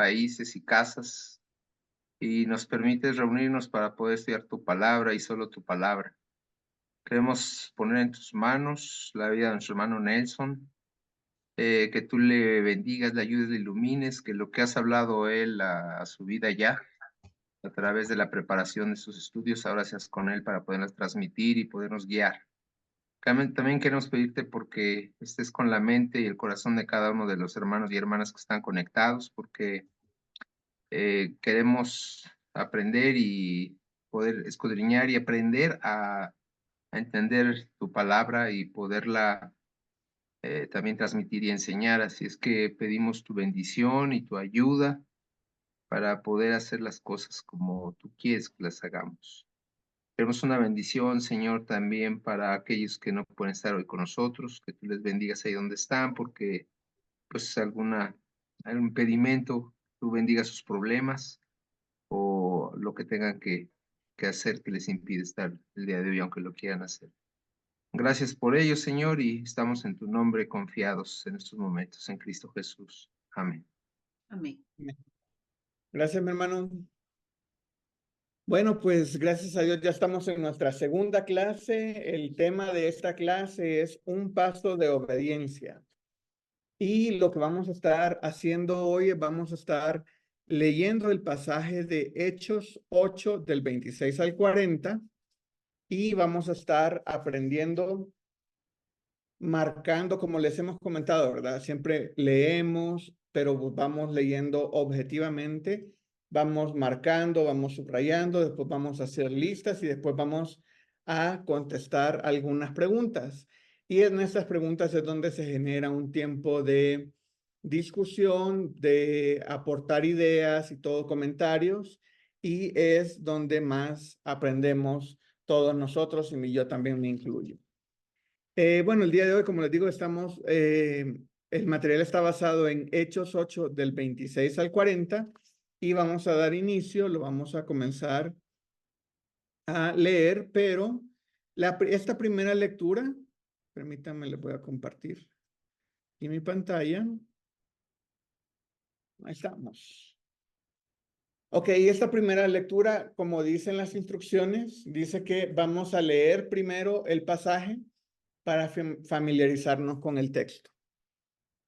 países y casas, y nos permites reunirnos para poder estudiar tu palabra y solo tu palabra. Queremos poner en tus manos la vida de nuestro hermano Nelson, que tú le bendigas, le ayudes, le ilumines, que lo que has hablado él a su vida ya, a través de la preparación de sus estudios, ahora seas con él para poderlas transmitir y podernos guiar. También queremos pedirte porque estés con la mente y el corazón de cada uno de los hermanos y hermanas que están conectados, porque queremos aprender y poder escudriñar y aprender a entender tu palabra y poderla también transmitir y enseñar. Así es que pedimos tu bendición y tu ayuda para poder hacer las cosas como tú quieres que las hagamos. Queremos una bendición, Señor, también para aquellos que no pueden estar hoy con nosotros, que tú les bendigas ahí donde están, porque pues algún impedimento, tú bendigas sus problemas o lo que tengan que hacer que les impide estar el día de hoy, aunque lo quieran hacer. Gracias por ello, Señor, y estamos en tu nombre confiados en estos momentos, en Cristo Jesús. Amén. Amén. Gracias, mi hermano. Bueno, pues gracias a Dios ya estamos en nuestra segunda clase. El tema de esta clase es un paso de obediencia. Y lo que vamos a estar haciendo hoy, vamos a estar leyendo el pasaje de Hechos 8 del 26 al 40 y vamos a estar aprendiendo, marcando, como les hemos comentado, ¿verdad? Siempre leemos, pero vamos leyendo objetivamente, vamos marcando, vamos subrayando, después vamos a hacer listas y después vamos a contestar algunas preguntas. Y en estas preguntas es donde se genera un tiempo de discusión, de aportar ideas y todo comentarios, y es donde más aprendemos todos nosotros, y yo también me incluyo. Bueno, el día de hoy, como les digo, el material está basado en Hechos 8 del 26 al 40 y vamos a dar inicio, lo vamos a comenzar a leer, pero esta primera lectura, permítanme, les voy a compartir en mi pantalla. Ahí estamos. Ok, esta primera lectura, como dicen las instrucciones, dice que vamos a leer primero el pasaje para familiarizarnos con el texto.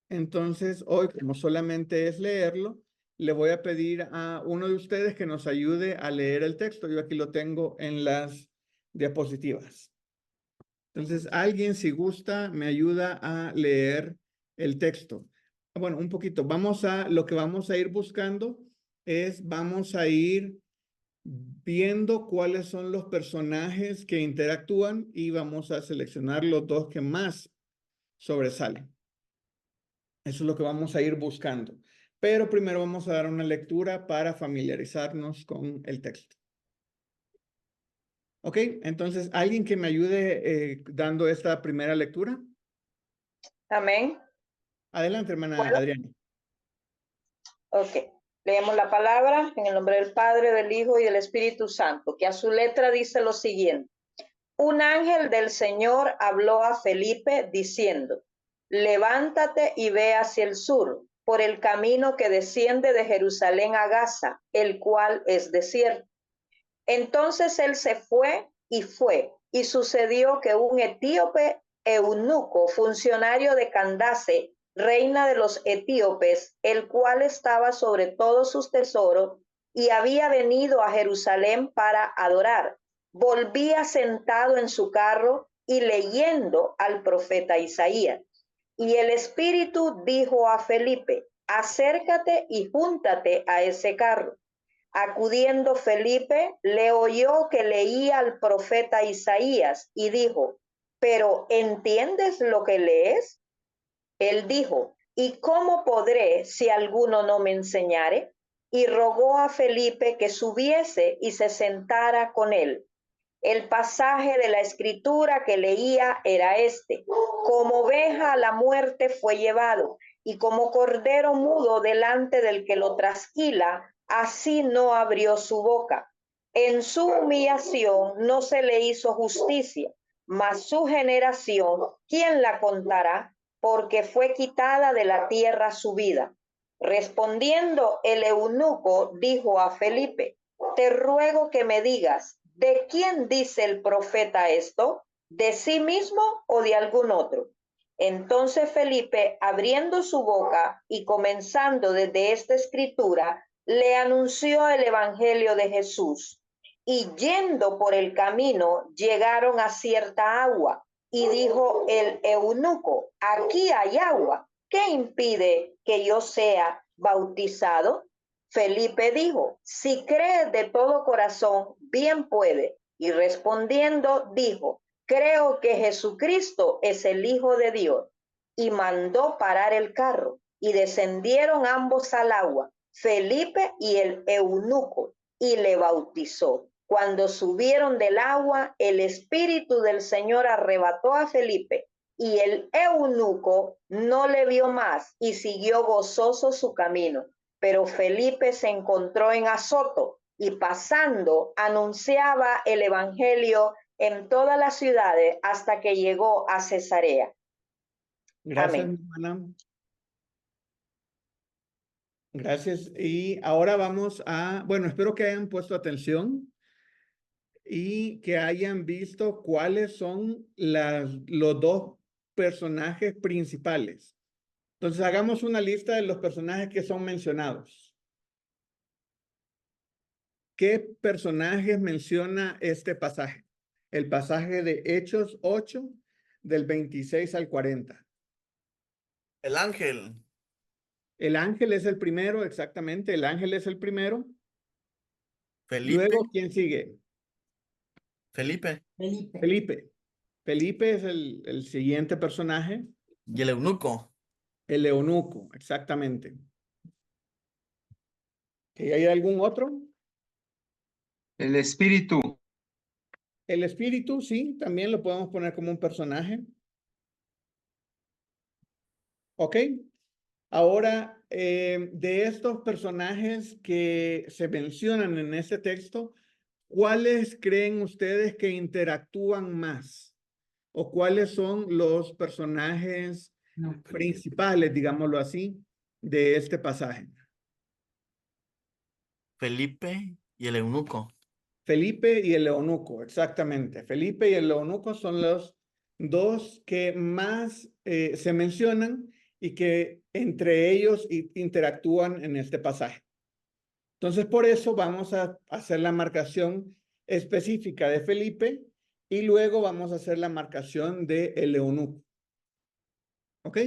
Entonces, hoy, como solamente es leerlo, le voy a pedir a uno de ustedes que nos ayude a leer el texto. Yo aquí lo tengo en las diapositivas. Entonces, alguien, si gusta, me ayuda a leer el texto. Bueno, un poquito. Lo que vamos a ir buscando vamos a ir viendo cuáles son los personajes que interactúan y vamos a seleccionar los dos que más sobresalen. Eso es lo que vamos a ir buscando. Pero primero vamos a dar una lectura para familiarizarnos con el texto. Ok, entonces, ¿alguien que me ayude dando esta primera lectura? Amén. Adelante, hermana ¿Puedo? Adriana. Ok. Leemos la palabra en el nombre del Padre, del Hijo y del Espíritu Santo, que a su letra dice lo siguiente. Un ángel del Señor habló a Felipe diciendo, levántate y ve hacia el sur, por el camino que desciende de Jerusalén a Gaza, el cual es desierto. Entonces él se fue, y sucedió que un etíope eunuco, funcionario de Candace, reina de los etíopes, el cual estaba sobre todos sus tesoros y había venido a Jerusalén para adorar, volvía sentado en su carro y leyendo al profeta Isaías. Y el Espíritu dijo a Felipe, acércate y júntate a ese carro. Acudiendo Felipe, le oyó que leía al profeta Isaías y dijo, ¿pero entiendes lo que lees? Él dijo, ¿y cómo podré si alguno no me enseñare? Y rogó a Felipe que subiese y se sentara con él. El pasaje de la escritura que leía era este: como oveja a la muerte fue llevado, y como cordero mudo delante del que lo trasquila, así no abrió su boca. En su humillación no se le hizo justicia, mas su generación, ¿quién la contará? Porque fue quitada de la tierra su vida. Respondiendo el eunuco, dijo a Felipe: te ruego que me digas, ¿de quién dice el profeta esto? ¿De sí mismo o de algún otro? Entonces Felipe, abriendo su boca y comenzando desde esta escritura, le anunció el evangelio de Jesús. Y yendo por el camino, llegaron a cierta agua. Y dijo el eunuco: aquí hay agua. ¿Qué impide que yo sea bautizado? Felipe dijo: si crees de todo corazón, bien puede. Y respondiendo dijo: creo que Jesucristo es el Hijo de Dios. Y mandó parar el carro, y descendieron ambos al agua, Felipe y el eunuco, y le bautizó. Cuando subieron del agua, el Espíritu del Señor arrebató a Felipe, y el eunuco no le vio más y siguió gozoso su camino. Pero Felipe se encontró en Azoto y pasando anunciaba el evangelio en todas las ciudades hasta que llegó a Cesarea. Gracias, Amén. hermana. Gracias. Y ahora vamos a, bueno, espero que hayan puesto atención y que hayan visto cuáles son los dos personajes principales. Entonces, hagamos una lista de los personajes que son mencionados. ¿Qué personajes menciona este pasaje? El pasaje de Hechos 8, del 26 al 40. El ángel. El ángel es el primero, exactamente. El ángel es el primero. Felipe. Luego, ¿quién sigue? Felipe. Felipe. Felipe es el siguiente personaje. Y el eunuco. El eunuco, exactamente. ¿Hay algún otro? El espíritu. El espíritu, sí, también lo podemos poner como un personaje. ¿Ok? Ahora, de estos personajes que se mencionan en este texto, ¿cuáles creen ustedes que interactúan más? ¿O cuáles son los personajes principales, digámoslo así, de este pasaje? Felipe y el eunuco. Felipe y el eunuco, exactamente. Felipe y el eunuco son los dos que más se mencionan y que entre ellos interactúan en este pasaje. Entonces, por eso vamos a hacer la marcación específica de Felipe y luego vamos a hacer la marcación de el eunuco. ¿Ok?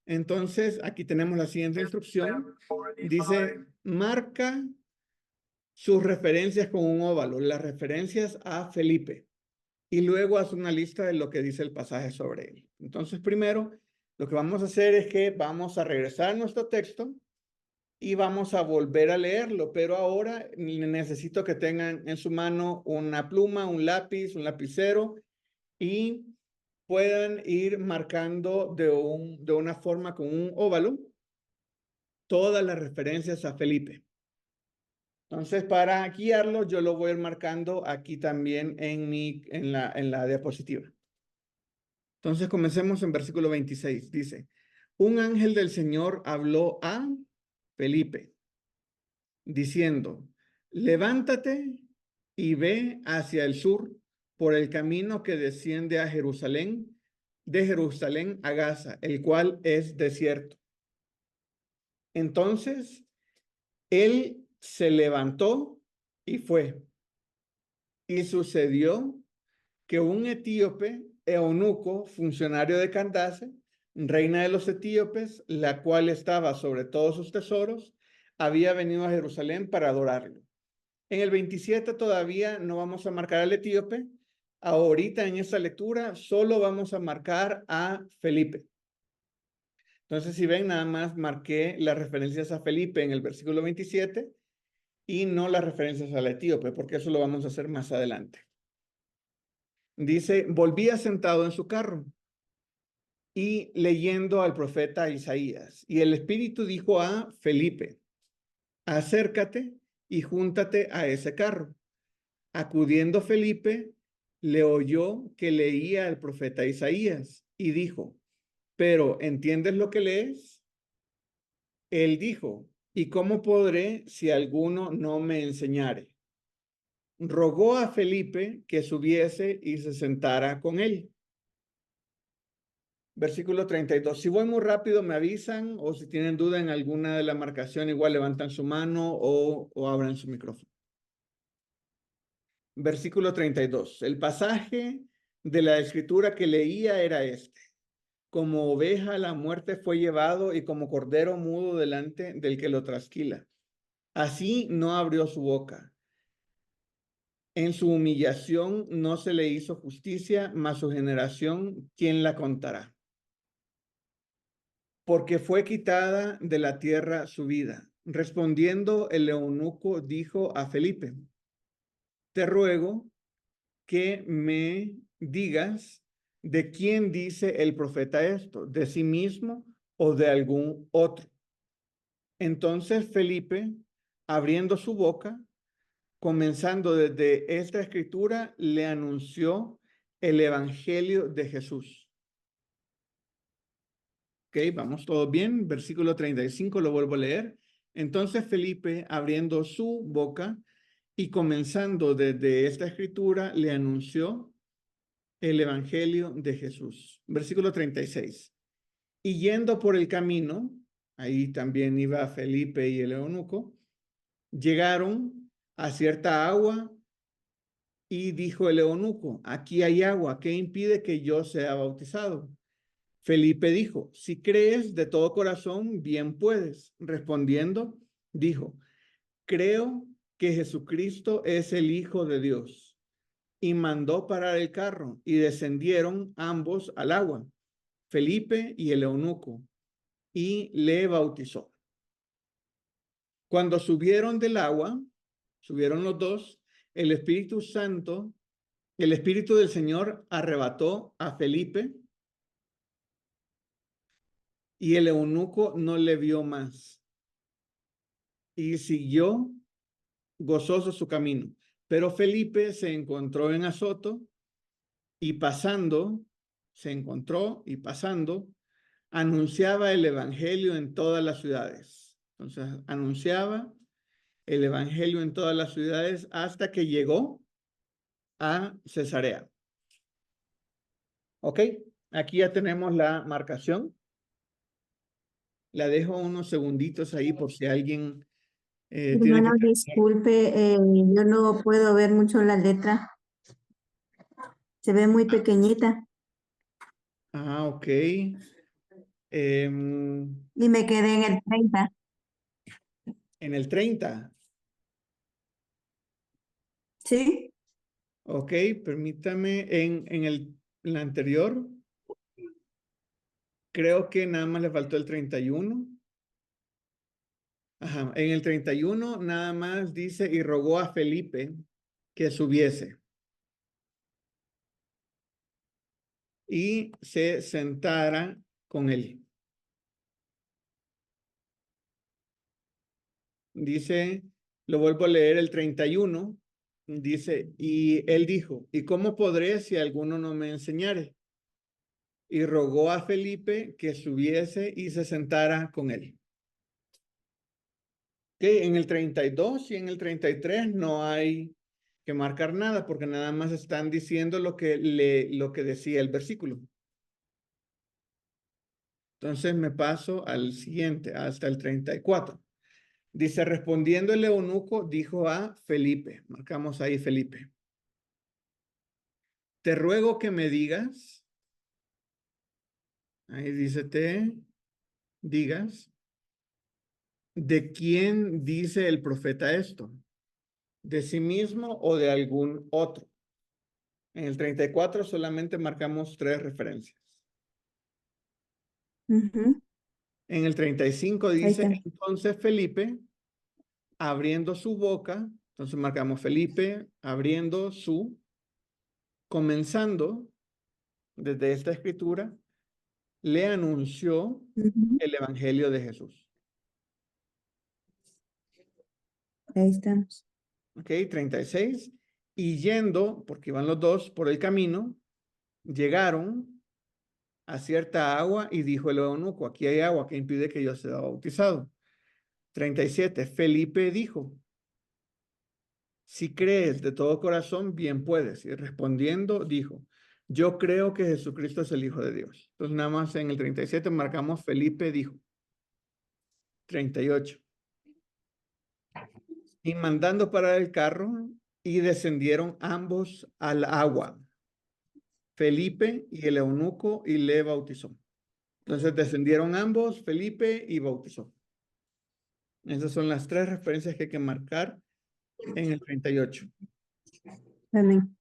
Entonces, aquí tenemos la siguiente instrucción. Dice, marca sus referencias con un óvalo, las referencias a Felipe, y luego haz una lista de lo que dice el pasaje sobre él. Entonces, primero, lo que vamos a hacer es que vamos a regresar a nuestro texto y vamos a volver a leerlo, pero ahora necesito que tengan en su mano una pluma, un lápiz, un lapicero y puedan ir marcando de una forma con un óvalo todas las referencias a Felipe. Entonces, para guiarlo, yo lo voy a ir marcando aquí también en la diapositiva. Entonces, comencemos en versículo 26. Dice, un ángel del Señor habló a Felipe, diciendo, levántate y ve hacia el sur por el camino que desciende a Jerusalén, de Jerusalén a Gaza, el cual es desierto. Entonces, él se levantó y fue. Y sucedió que un etíope, eunuco, funcionario de Candace, reina de los etíopes, la cual estaba sobre todos sus tesoros, había venido a Jerusalén para adorarlo. En el 27 todavía no vamos a marcar al etíope. Ahorita en esta lectura solo vamos a marcar a Felipe. Entonces, si ven, nada más marqué las referencias a Felipe en el versículo 27 y no las referencias al etíope, porque eso lo vamos a hacer más adelante. Dice, volvía sentado en su carro y leyendo al profeta Isaías. Y el Espíritu dijo a Felipe, acércate y júntate a ese carro. Acudiendo Felipe, le oyó que leía al profeta Isaías y dijo, pero ¿entiendes lo que lees? Él dijo, ¿y cómo podré si alguno no me enseñare? Rogó a Felipe que subiese y se sentara con él. Versículo 32. Si voy muy rápido, me avisan, o si tienen duda en alguna de la marcación, igual levantan su mano o abran su micrófono. Versículo 32. El pasaje de la escritura que leía era este. Como oveja a la muerte fue llevado y como cordero mudo delante del que lo trasquila. Así no abrió su boca. En su humillación no se le hizo justicia, mas su generación, ¿quién la contará? Porque fue quitada de la tierra su vida. Respondiendo, el eunuco dijo a Felipe, te ruego que me digas de quién dice el profeta esto, de sí mismo o de algún otro. Entonces Felipe, abriendo su boca, comenzando desde esta escritura, le anunció el evangelio de Jesús. Ok, vamos todos bien. Versículo 35, lo vuelvo a leer. Entonces Felipe, abriendo su boca y comenzando desde esta escritura, le anunció el evangelio de Jesús. Versículo 36. Y yendo por el camino, ahí también iba Felipe y el eunuco, llegaron a cierta agua y dijo el eunuco, aquí hay agua, ¿qué impide que yo sea bautizado? Felipe dijo, si crees de todo corazón, bien puedes. Respondiendo, dijo, creo que Jesucristo es el Hijo de Dios. Y mandó parar el carro y descendieron ambos al agua, Felipe y el eunuco, y le bautizó. Cuando subieron del agua, subieron los dos, el Espíritu Santo, el Espíritu del Señor arrebató a Felipe y el eunuco no le vio más y siguió gozoso su camino. Pero Felipe se encontró en Azoto y anunciaba el evangelio en todas las ciudades. Entonces, anunciaba el evangelio en todas las ciudades hasta que llegó a Cesarea. Ok, aquí ya tenemos la marcación. La dejo unos segunditos ahí por si alguien tiene Hermano, que... disculpe, yo no puedo ver mucho la letra. Se ve muy pequeñita Ah, ok. y me quedé en el 30. En el 30. ¿Sí? Ok, permítame. En la anterior, creo que nada más le faltó el 31. Ajá, en el 31 nada más dice, y rogó a Felipe que subiese y se sentara con él. Dice, lo vuelvo a leer el 31, dice, y él dijo, ¿y cómo podré si alguno no me enseñare? Y rogó a Felipe que subiese y se sentara con él. Que en el 32 y en el 33 no hay que marcar nada porque nada más están diciendo lo que decía el versículo. Entonces me paso al siguiente, hasta el 34. Dice, respondiendo el eunuco, dijo a Felipe, marcamos ahí Felipe, te ruego que me digas, ahí dice te digas, ¿de quién dice el profeta esto? ¿De sí mismo o de algún otro? En el 34 solamente marcamos 3 referencias. Ujú. En el 35 Ahí dice, está. entonces Felipe, abriendo su boca, entonces marcamos Felipe, abriendo su, comenzando desde esta escritura, le anunció Ujú. el evangelio de Jesús. Ahí estamos. Ok, 36. Y yendo, porque iban los dos por el camino, llegaron a cierta agua y dijo el eunuco, aquí hay agua que impide que yo sea bautizado. 37. Felipe dijo, si crees de todo corazón, bien puedes. Y respondiendo, dijo, yo creo que Jesucristo es el Hijo de Dios. Entonces, nada más en el 37 marcamos Felipe dijo. 38. Y mandando parar el carro, y descendieron ambos al agua. Felipe y el eunuco, y le bautizó. Entonces descendieron ambos, Felipe, y bautizó. Esas son las 3 referencias que hay que marcar en el 38. Amén.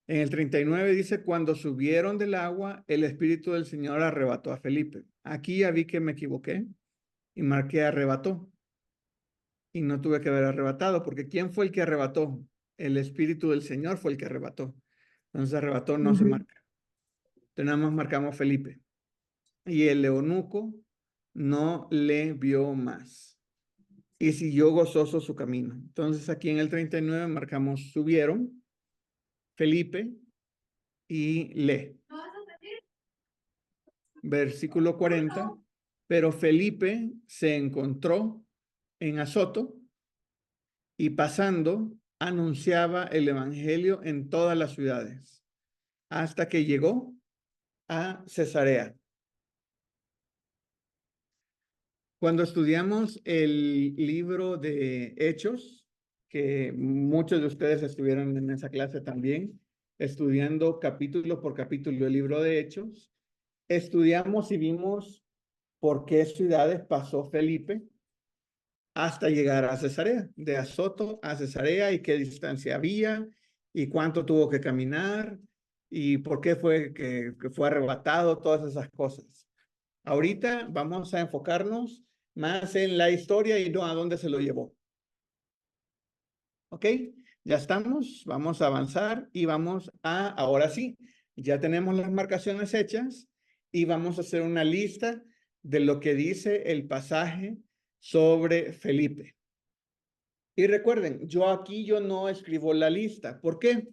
En el 39 dice, cuando subieron del agua, el Espíritu del Señor arrebató a Felipe. Aquí ya vi que me equivoqué y marqué arrebató. Y no tuve que haber arrebatado, porque ¿quién fue el que arrebató? El Espíritu del Señor fue el que arrebató. Entonces arrebató no se marca. Entonces nada más marcamos Felipe. Y el eunuco no le vio más. Y siguió gozoso su camino. Entonces aquí en el 39 marcamos subieron, Felipe y le. Versículo 40. Pero Felipe se encontró en Azoto y pasando anunciaba el evangelio en todas las ciudades hasta que llegó a Cesarea. Cuando estudiamos el libro de Hechos, que muchos de ustedes estuvieron en esa clase también, estudiando capítulo por capítulo el libro de Hechos, estudiamos y vimos por qué ciudades pasó Felipe hasta llegar a Cesarea, de Azoto a Cesarea, y qué distancia había, y cuánto tuvo que caminar, y por qué fue que fue arrebatado, todas esas cosas. Ahorita vamos a enfocarnos más en la historia y no a dónde se lo llevó. ¿Ok? Ya estamos, vamos a avanzar y vamos a, ahora sí, ya tenemos las marcaciones hechas y vamos a hacer una lista de lo que dice el pasaje sobre Felipe. Y recuerden, yo no escribo la lista. ¿Por qué?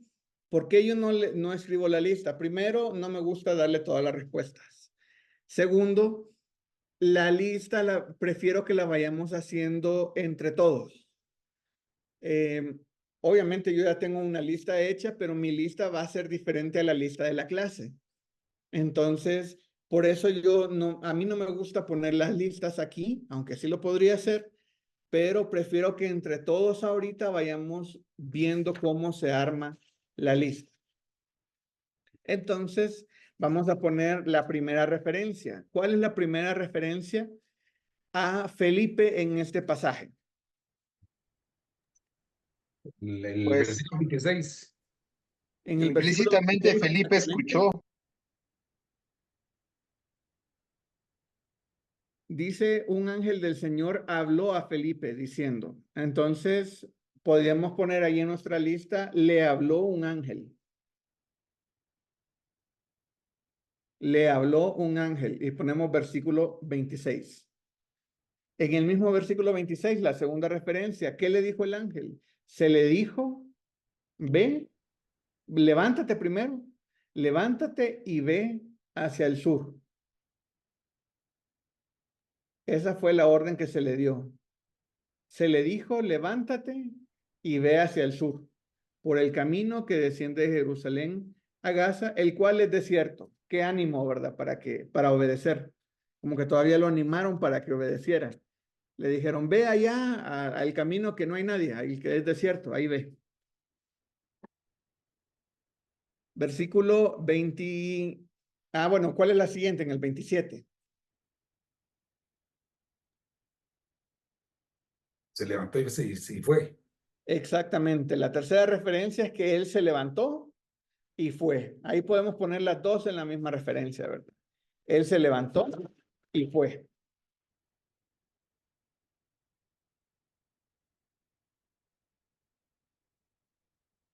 ¿Por qué yo no escribo la lista? Primero, no me gusta darle todas las respuestas. Segundo, la lista prefiero que la vayamos haciendo entre todos. Obviamente yo ya tengo una lista hecha, pero mi lista va a ser diferente a la lista de la clase. Entonces, por eso a mí no me gusta poner las listas aquí, aunque sí lo podría hacer, pero prefiero que entre todos ahorita vayamos viendo cómo se arma la lista. Entonces, vamos a poner la primera referencia. ¿Cuál es la primera referencia a Felipe en este pasaje? El Pues, versículo 26. En el versículo implícitamente 26, Felipe exactamente, escuchó. dice, un ángel del Señor habló a Felipe diciendo. Entonces, podríamos poner ahí en nuestra lista, le habló un ángel. Le habló un ángel y ponemos versículo 26. En el mismo versículo 26, la segunda referencia, ¿qué le dijo el ángel? Se le dijo, ve, levántate primero, levántate y ve hacia el sur. Esa fue la orden que se le dio. Se le dijo, levántate y ve hacia el sur, por el camino que desciende de Jerusalén a Gaza, el cual es desierto. Qué ánimo, ¿verdad? Para obedecer. Como que todavía lo animaron para que obedeciera. Le dijeron, ve allá al camino que no hay nadie, el que es desierto, ahí ve. Versículo 20. Bueno, ¿cuál es la siguiente? En el 27. Se levantó y sí fue. Exactamente. La tercera referencia es que él se levantó y fue. Ahí podemos poner las dos en la misma referencia, ¿verdad? Él se levantó y fue.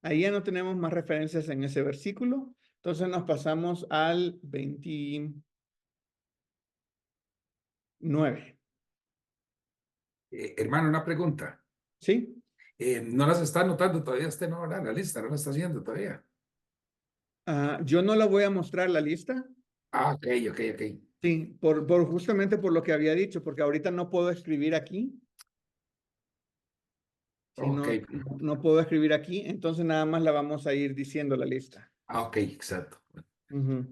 Ahí ya no tenemos más referencias en ese versículo. Entonces nos pasamos al 29. Hermano, una pregunta. ¿Sí? No las está anotando todavía usted, no, la lista, no la está haciendo todavía. Yo no la voy a mostrar la lista. Ok. Sí, Sí, justamente por lo que había dicho, porque ahorita no puedo escribir aquí. Si Ok. no puedo escribir aquí, entonces nada más la vamos a ir diciendo la lista. Ah, ok, exacto. Ujú.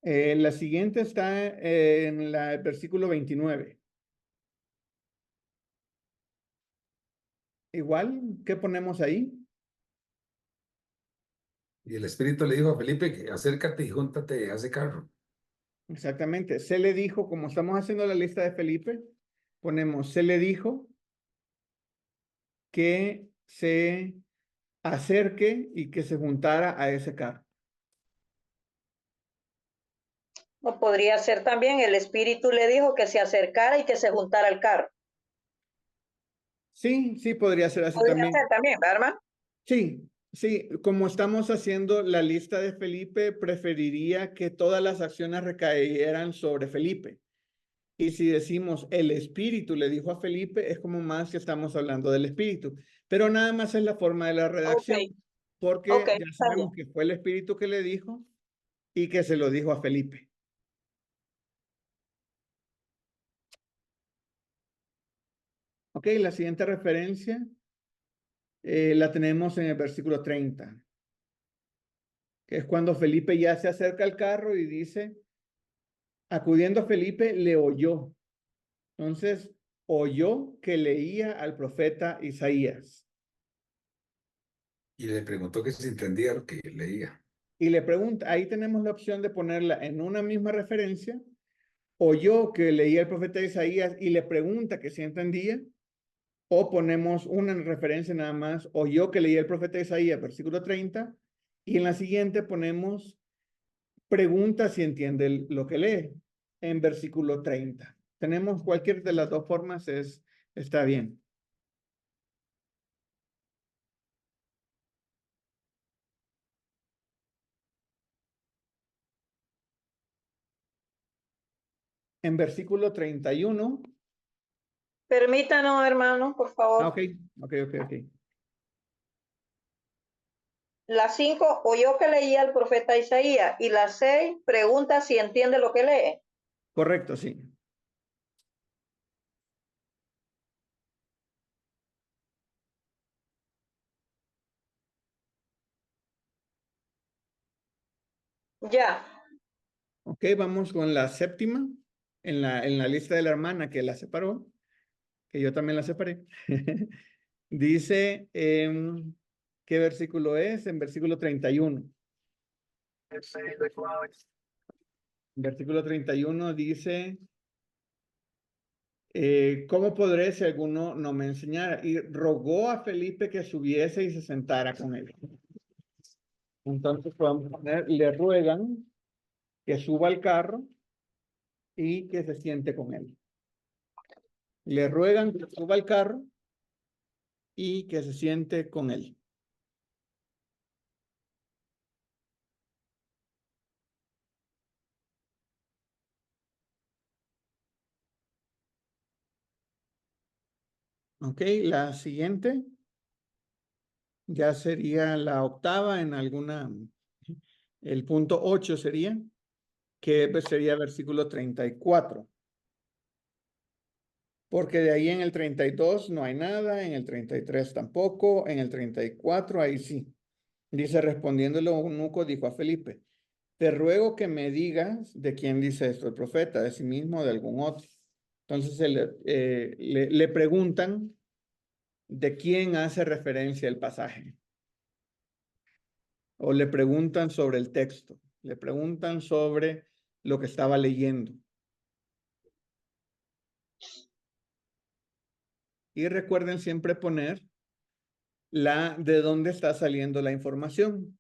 La siguiente está en el versículo 29. Igual, ¿qué ponemos ahí? Y el Espíritu le dijo a Felipe que acércate y júntate a ese carro. Exactamente. Se le dijo, como estamos haciendo la lista de Felipe, ponemos, se le dijo que se acerque y que se juntara a ese carro. O podría ser también, el espíritu le dijo que se acercara y que se juntara al carro. Sí, sí, podría ser así Podría también. ser también, ¿verdad, hermano? Sí, sí, como estamos haciendo la lista de Felipe, preferiría que todas las acciones recayeran sobre Felipe. Y si decimos el espíritu le dijo a Felipe, es como más que estamos hablando del espíritu. Pero nada más es la forma de la redacción, Ok, porque ya está sabemos bien. que fue el espíritu que le dijo y que se lo dijo a Felipe. Ok, la siguiente referencia la tenemos en el versículo 30, que es cuando Felipe ya se acerca al carro y dice, acudiendo a Felipe, le oyó. Entonces, oyó que leía al profeta Isaías. Y le preguntó que si entendía lo que leía. Y le pregunta, ahí tenemos la opción de ponerla en una misma referencia, oyó que leía el profeta Isaías y le pregunta que si entendía, o ponemos una referencia nada más, oyó que leía el profeta Isaías, versículo 30, y en la siguiente ponemos pregunta si entiende lo que lee, en versículo 30. Tenemos cualquier de las dos formas, está bien. En versículo 31. Permítanos, hermano, por favor. Ok. La 5, oyó que leía el profeta Isaías. Y la 6, pregunta si entiende lo que lee. Correcto, sí. Ya. Ok, vamos con la séptima en la lista de la hermana que la separó, que yo también la separé. Dice, ¿qué versículo es? En versículo 31. Versículo 31 dice, ¿cómo podré si alguno no me enseñara? Y rogó a Felipe que subiese y se sentara con él. Entonces podemos poner, le ruegan que suba al carro y que se siente con él. Le ruegan que suba al carro y que se siente con él. Ok, la siguiente ya sería la octava en alguna, el punto 8 sería, que sería versículo 34. Porque de ahí en el 32 no hay nada, en el 33 tampoco, en el 34 ahí sí. Dice, respondiéndole eunuco, dijo a Felipe, te ruego que me digas de quién dice esto el profeta, de sí mismo o de algún otro. Entonces le preguntan de quién hace referencia el pasaje. O le preguntan sobre el texto, le preguntan sobre lo que estaba leyendo. Y recuerden siempre poner de dónde está saliendo la información.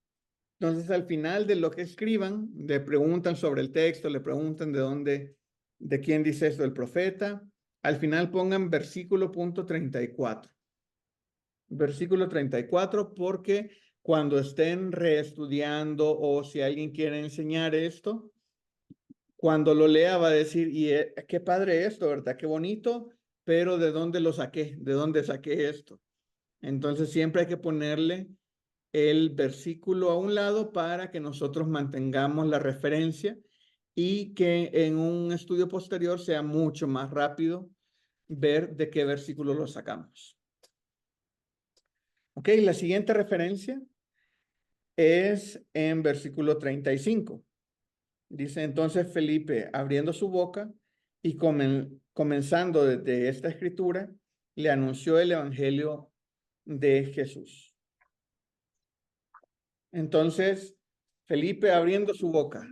Entonces, al final de lo que escriban, le preguntan sobre el texto, le preguntan de quién dice esto el profeta. Al final pongan versículo punto 34. Versículo 34, porque cuando estén reestudiando o si alguien quiere enseñar esto, cuando lo lea va a decir, y qué padre esto, ¿verdad? Qué bonito, pero ¿de dónde lo saqué? ¿De dónde saqué esto? Entonces siempre hay que ponerle el versículo a un lado para que nosotros mantengamos la referencia y que en un estudio posterior sea mucho más rápido ver de qué versículo lo sacamos. Ok, la siguiente referencia es en versículo 35. Dice entonces Felipe, abriendo su boca y comenzando desde esta escritura, le anunció el evangelio de Jesús. Entonces, Felipe abriendo su boca,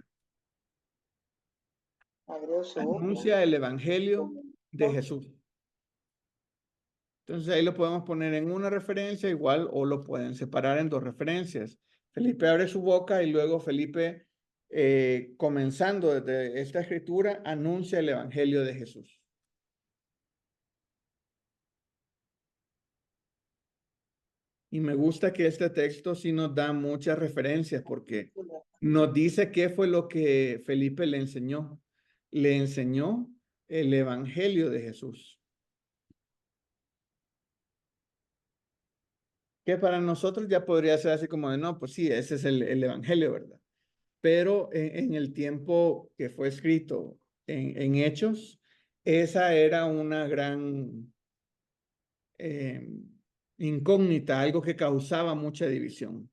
Abrió su boca. anuncia el evangelio de Jesús. Entonces ahí lo podemos poner en una referencia igual o lo pueden separar en dos referencias. Felipe abre su boca y luego Felipe, comenzando desde esta escritura, anuncia el evangelio de Jesús. Y me gusta que este texto sí nos da muchas referencias porque nos dice qué fue lo que Felipe le enseñó. Le enseñó el evangelio de Jesús. Que para nosotros ya podría ser así como de, no, pues sí, ese es el evangelio, ¿verdad? Pero en el tiempo que fue escrito en Hechos, esa era una gran incógnita, algo que causaba mucha división.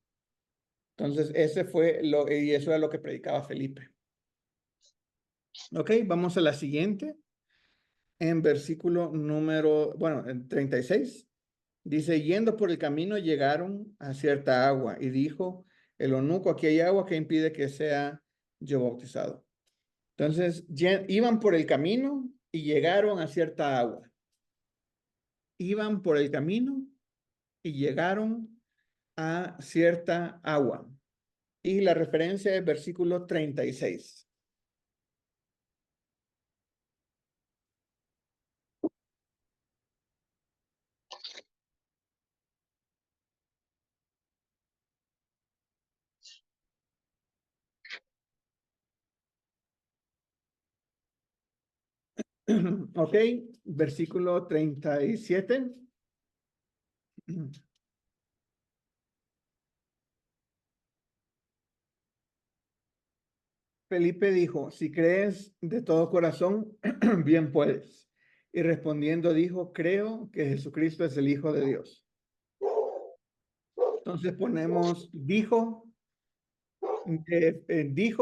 Entonces, ese fue y eso era lo que predicaba Felipe. Ok, vamos a la siguiente. En versículo número, bueno, en 36. Dice, yendo por el camino llegaron a cierta agua y dijo, el eunuco, aquí hay agua que impide que sea yo bautizado. Entonces, iban por el camino y llegaron a cierta agua. Iban por el camino y llegaron a cierta agua. Y la referencia es versículo 36. Ok, versículo 37. Felipe dijo, si crees de todo corazón, bien puedes. Y respondiendo dijo, creo que Jesucristo es el Hijo de Dios. Entonces ponemos,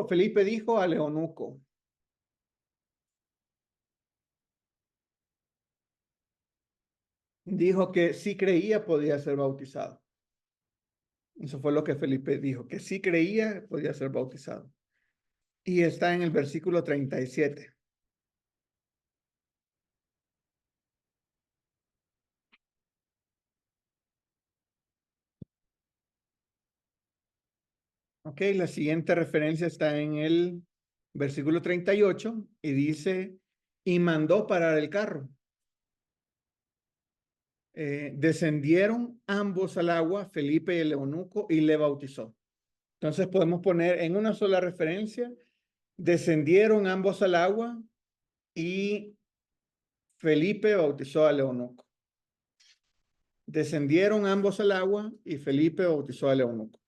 Felipe dijo al eunuco. Dijo que si creía podía ser bautizado. Eso fue lo que Felipe dijo, que si creía podía ser bautizado. Y está en el versículo 37. Ok, la siguiente referencia está en el versículo 38 y dice, y mandó parar el carro. Descendieron ambos al agua, Felipe y el eunuco, y le bautizó. Entonces podemos poner en una sola referencia, descendieron ambos al agua y Felipe bautizó al eunuco. Descendieron ambos al agua y Felipe bautizó al eunuco.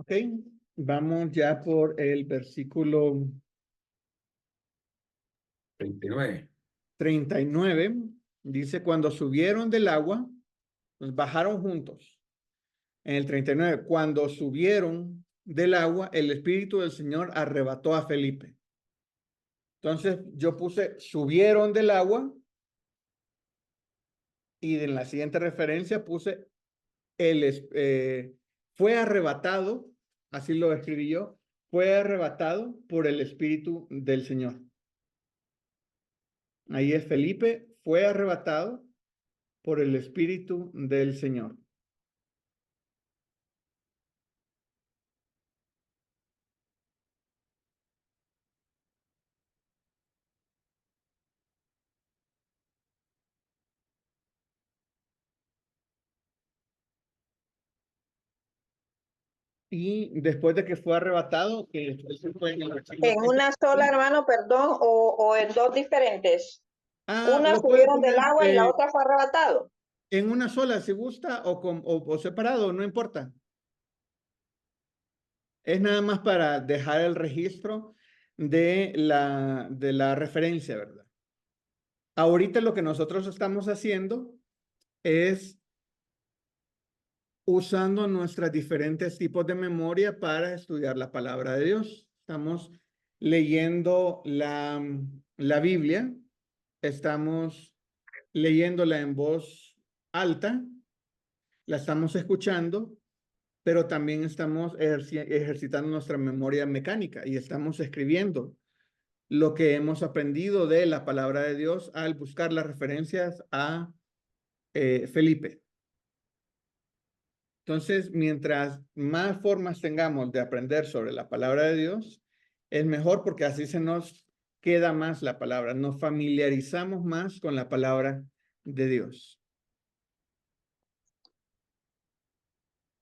Ok, vamos ya por el versículo 29. 39. Dice, cuando subieron del agua, pues bajaron juntos. En el 39, cuando subieron del agua, el Espíritu del Señor arrebató a Felipe. Entonces yo puse, subieron del agua y en la siguiente referencia puse, fue arrebatado, así lo escribí yo, fue arrebatado por el Espíritu del Señor. Ahí es Felipe, fue arrebatado por el Espíritu del Señor. Y después de que fue arrebatado, que eso fue en el versículo En una sola, hermano, perdón, o en dos diferentes. Una lo puede subieron del poner agua y la otra fue arrebatado. en una sola, si gusta, o separado, no importa. Es nada más para dejar el registro de la referencia, ¿verdad? Ahorita lo que nosotros estamos haciendo es usando nuestros diferentes tipos de memoria para estudiar la palabra de Dios. Estamos leyendo la Biblia, estamos leyéndola en voz alta, la estamos escuchando, pero también estamos ejercitando nuestra memoria mecánica y estamos escribiendo lo que hemos aprendido de la palabra de Dios al buscar las referencias a Felipe. Entonces, mientras más formas tengamos de aprender sobre la palabra de Dios, es mejor porque así se nos queda más la palabra, nos familiarizamos más con la palabra de Dios.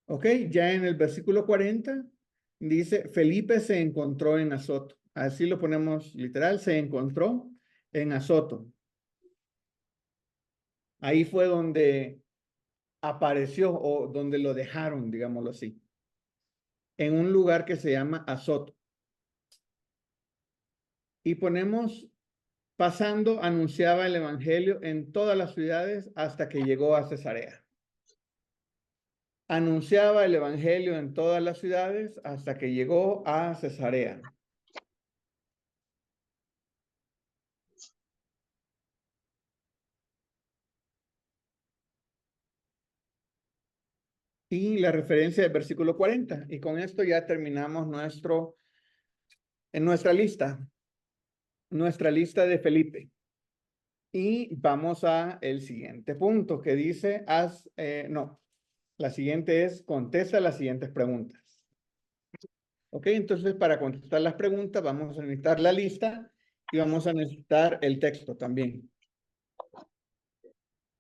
Ok, ya en el versículo 40 dice, Felipe se encontró en Azoto. Así lo ponemos literal, se encontró en Azoto. Ahí fue donde apareció o donde lo dejaron, digámoslo así, en un lugar que se llama Azoto. Y ponemos, pasando, anunciaba el evangelio en todas las ciudades hasta que llegó a Cesarea. Anunciaba el evangelio en todas las ciudades hasta que llegó a Cesarea. Y la referencia del versículo 40. Y con esto ya terminamos nuestra lista de Felipe. Y vamos a el siguiente punto que dice, la siguiente es, contesta las siguientes preguntas. Ok, entonces para contestar las preguntas vamos a necesitar la lista y vamos a necesitar el texto también.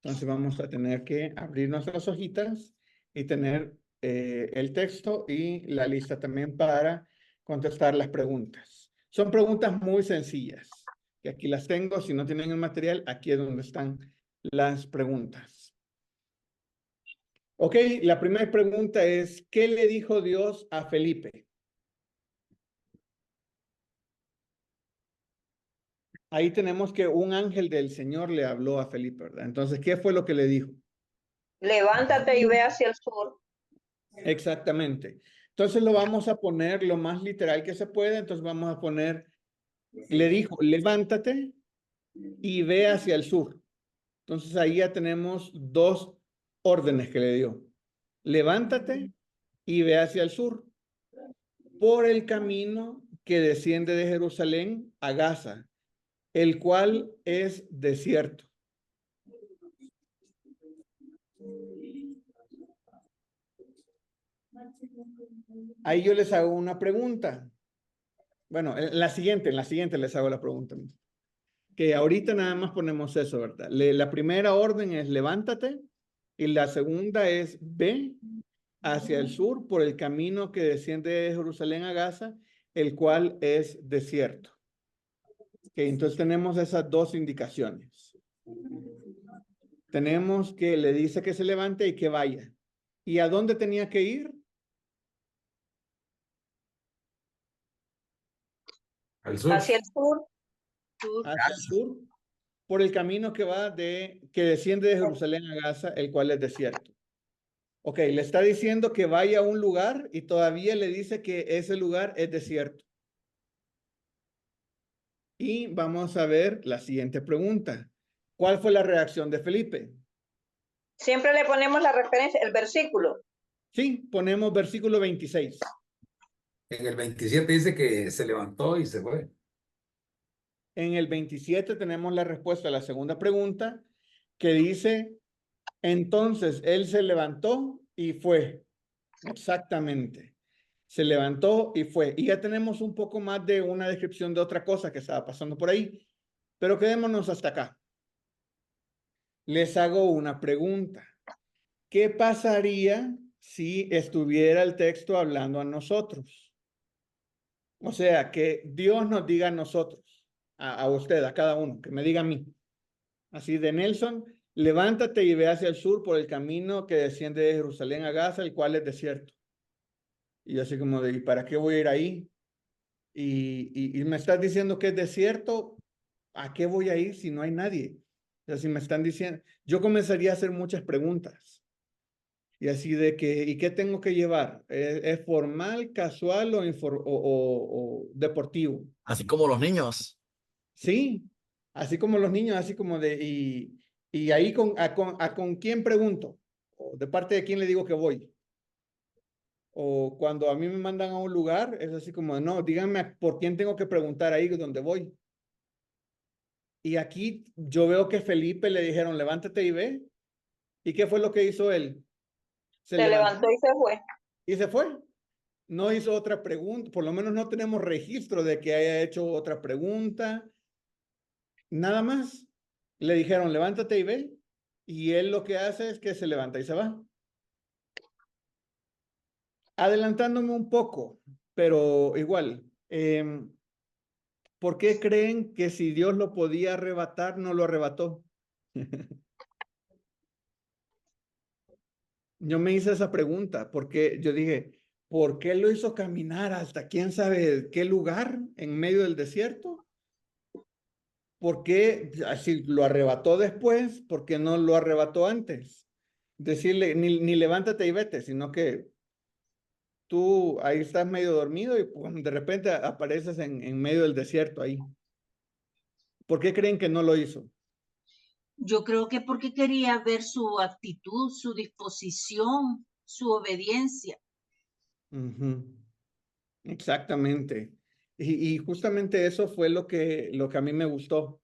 Entonces vamos a tener que abrir nuestras hojitas y tener el texto y la lista también para contestar las preguntas. Son preguntas muy sencillas, que aquí las tengo. Si no tienen el material, aquí es donde están las preguntas. Ok, la primera pregunta es, ¿qué le dijo Dios a Felipe? Ahí tenemos que un ángel del Señor le habló a Felipe, ¿verdad? Entonces, ¿qué fue lo que le dijo? Levántate y ve hacia el sur. Exactamente. Entonces lo vamos a poner lo más literal que se pueda. Entonces vamos a poner, le dijo, levántate y ve hacia el sur. Entonces ahí ya tenemos dos órdenes que le dio. Levántate y ve hacia el sur por el camino que desciende de Jerusalén a Gaza, el cual es desierto. Ahí yo les hago una pregunta. Bueno, en la siguiente les hago la pregunta. Que ahorita nada más ponemos eso, ¿verdad? La primera orden es levántate y la segunda es ve hacia el sur por el camino que desciende de Jerusalén a Gaza, el cual es desierto. Okay, entonces tenemos esas dos indicaciones. Tenemos que le dice que se levante y que vaya. ¿Y a dónde tenía que ir? Al sur. Hacia el sur. Hacia el sur, por el camino que desciende de Jerusalén a Gaza, el cual es desierto. Ok, le está diciendo que vaya a un lugar y todavía le dice que ese lugar es desierto. Y vamos a ver la siguiente pregunta. ¿Cuál fue la reacción de Felipe? Siempre le ponemos la referencia, el versículo. Sí, ponemos versículo 26. En el 27 dice que se levantó y se fue. En el 27 tenemos la respuesta a la segunda pregunta que dice, entonces él se levantó y fue. Exactamente. Se levantó y fue. Y ya tenemos un poco más de una descripción de otra cosa que estaba pasando por ahí. Pero quedémonos hasta acá. Les hago una pregunta. ¿Qué pasaría si estuviera el texto hablando a nosotros. O sea, que Dios nos diga a nosotros, a usted, a cada uno, que me diga a mí. Así de Nelson, levántate y ve hacia el sur por el camino que desciende de Jerusalén a Gaza, el cual es desierto. Y yo así como de, ¿y para qué voy a ir ahí? Y me estás diciendo que es desierto, ¿a qué voy a ir si no hay nadie? O sea, si me están diciendo, yo comenzaría a hacer muchas preguntas. Y así de que, ¿y qué tengo que llevar? ¿Es formal, casual o deportivo? Así como los niños. Sí, así como los niños, así como de, y ahí con quién pregunto, o de parte de quién le digo que voy. O cuando a mí me mandan a un lugar, es así como, no, díganme por quién tengo que preguntar ahí donde voy. Y aquí yo veo que Felipe le dijeron, levántate y ve. ¿Y qué fue lo que hizo él? Se Se levantó y se fue. y se fue. No hizo otra pregunta, por lo menos no tenemos registro de que haya hecho otra pregunta. Nada más. Le dijeron, levántate y ve. Y él lo que hace es que se levanta y se va. Adelantándome un poco, pero igual. ¿Por qué creen que si Dios lo podía arrebatar, no lo arrebató? Yo me hice esa pregunta porque yo dije, ¿por qué lo hizo caminar hasta quién sabe qué lugar en medio del desierto? ¿Por qué así lo arrebató después? ¿Por qué no lo arrebató antes? Decirle, ni levántate y vete, sino que tú ahí estás medio dormido y pum, de repente apareces en medio del desierto ahí. ¿Por qué creen que no lo hizo? Yo creo que porque quería ver su actitud, su disposición, su obediencia. Ujú. Exactamente. Y justamente eso fue lo que a mí me gustó.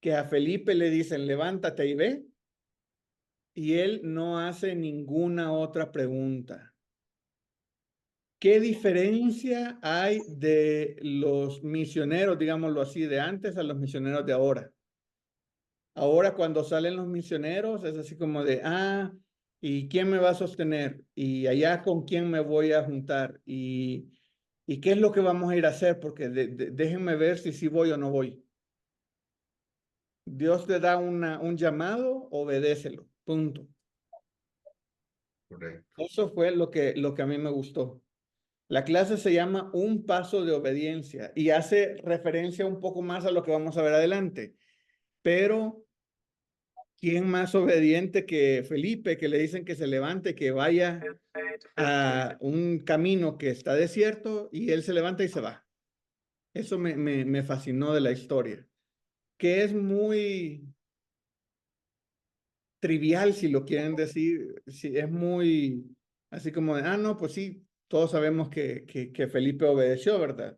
Que a Felipe le dicen, levántate y ve, y él no hace ninguna otra pregunta. ¿Qué diferencia hay de los misioneros, digámoslo así, de antes a los misioneros de ahora? Ahora cuando salen los misioneros es así como de, ¿y quién me va a sostener? ¿Y allá con quién me voy a juntar? ¿Y qué es lo que vamos a ir a hacer? Porque déjenme ver si sí voy o no voy. Dios te da un llamado, obedécelo, punto. Correcto. Eso fue lo que a mí me gustó. La clase se llama Un Paso de Obediencia y hace referencia un poco más a lo que vamos a ver adelante. Pero, ¿quién más obediente que Felipe, que le dicen que se levante, que vaya a un camino que está desierto y él se levanta y se va? Eso me fascinó de la historia, que es muy trivial, si lo quieren decir, si es muy así como de, no, pues sí, todos sabemos que Felipe obedeció, ¿verdad?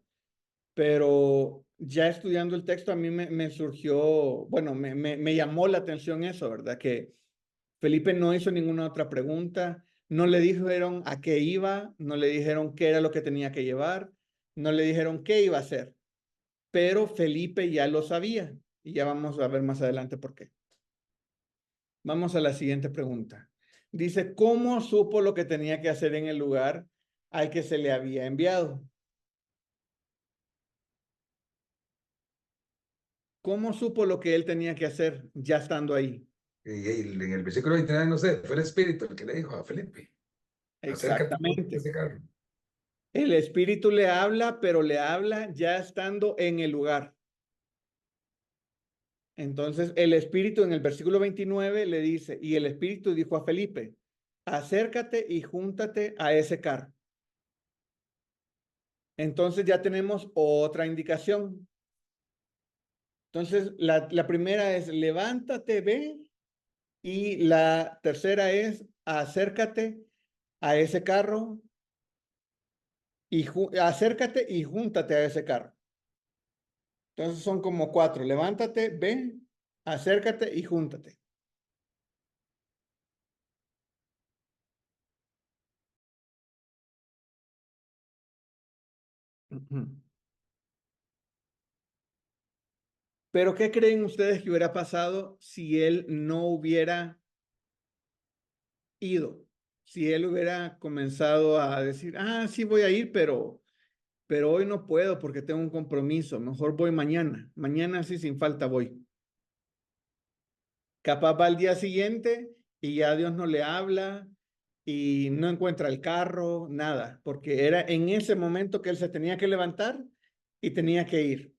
Pero ya estudiando el texto a mí me surgió, bueno, me llamó la atención eso, ¿verdad? Que Felipe no hizo ninguna otra pregunta, no le dijeron a qué iba, no le dijeron qué era lo que tenía que llevar, no le dijeron qué iba a hacer, pero Felipe ya lo sabía y ya vamos a ver más adelante por qué. Vamos a la siguiente pregunta. Dice, ¿cómo supo lo que tenía que hacer en el lugar al que se le había enviado? ¿Cómo supo lo que él tenía que hacer ya estando ahí? Y en el versículo 29, no sé, fue el Espíritu el que le dijo a Felipe, acércate a ese carro. El Espíritu le habla, pero le habla ya estando en el lugar. Entonces, el Espíritu en el versículo 29 le dice, y el Espíritu dijo a Felipe, acércate y júntate a ese carro. Entonces ya tenemos otra indicación. Entonces, la primera es levántate, ve, y la tercera es acércate a ese carro y acércate y júntate a ese carro. Entonces son como 4. Levántate, ve, acércate y júntate. Pero ¿qué creen ustedes que hubiera pasado si él no hubiera ido? si él hubiera comenzado a decir, ah, sí voy a ir, pero hoy no puedo porque tengo un compromiso, mejor voy mañana. Mañana sí, sin falta voy. Capaz va al día siguiente y ya Dios no le habla y no encuentra el carro, nada, porque era en ese momento que él se tenía que levantar y tenía que ir.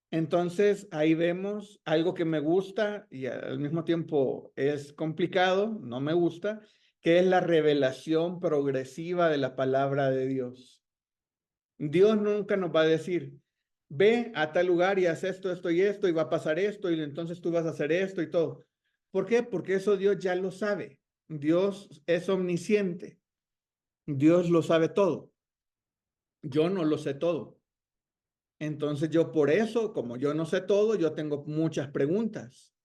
Entonces ahí vemos algo que me gusta y al mismo tiempo es complicado, no me gusta, que es la revelación progresiva de la palabra de Dios. Dios nunca nos va a decir, ve a tal lugar y haz esto, esto y esto, y va a pasar esto, y entonces tú vas a hacer esto y todo. ¿Por qué? Porque eso Dios ya lo sabe. Dios es omnisciente. Dios lo sabe todo. Yo no lo sé todo. Entonces yo por eso, como yo no sé todo, yo tengo muchas preguntas.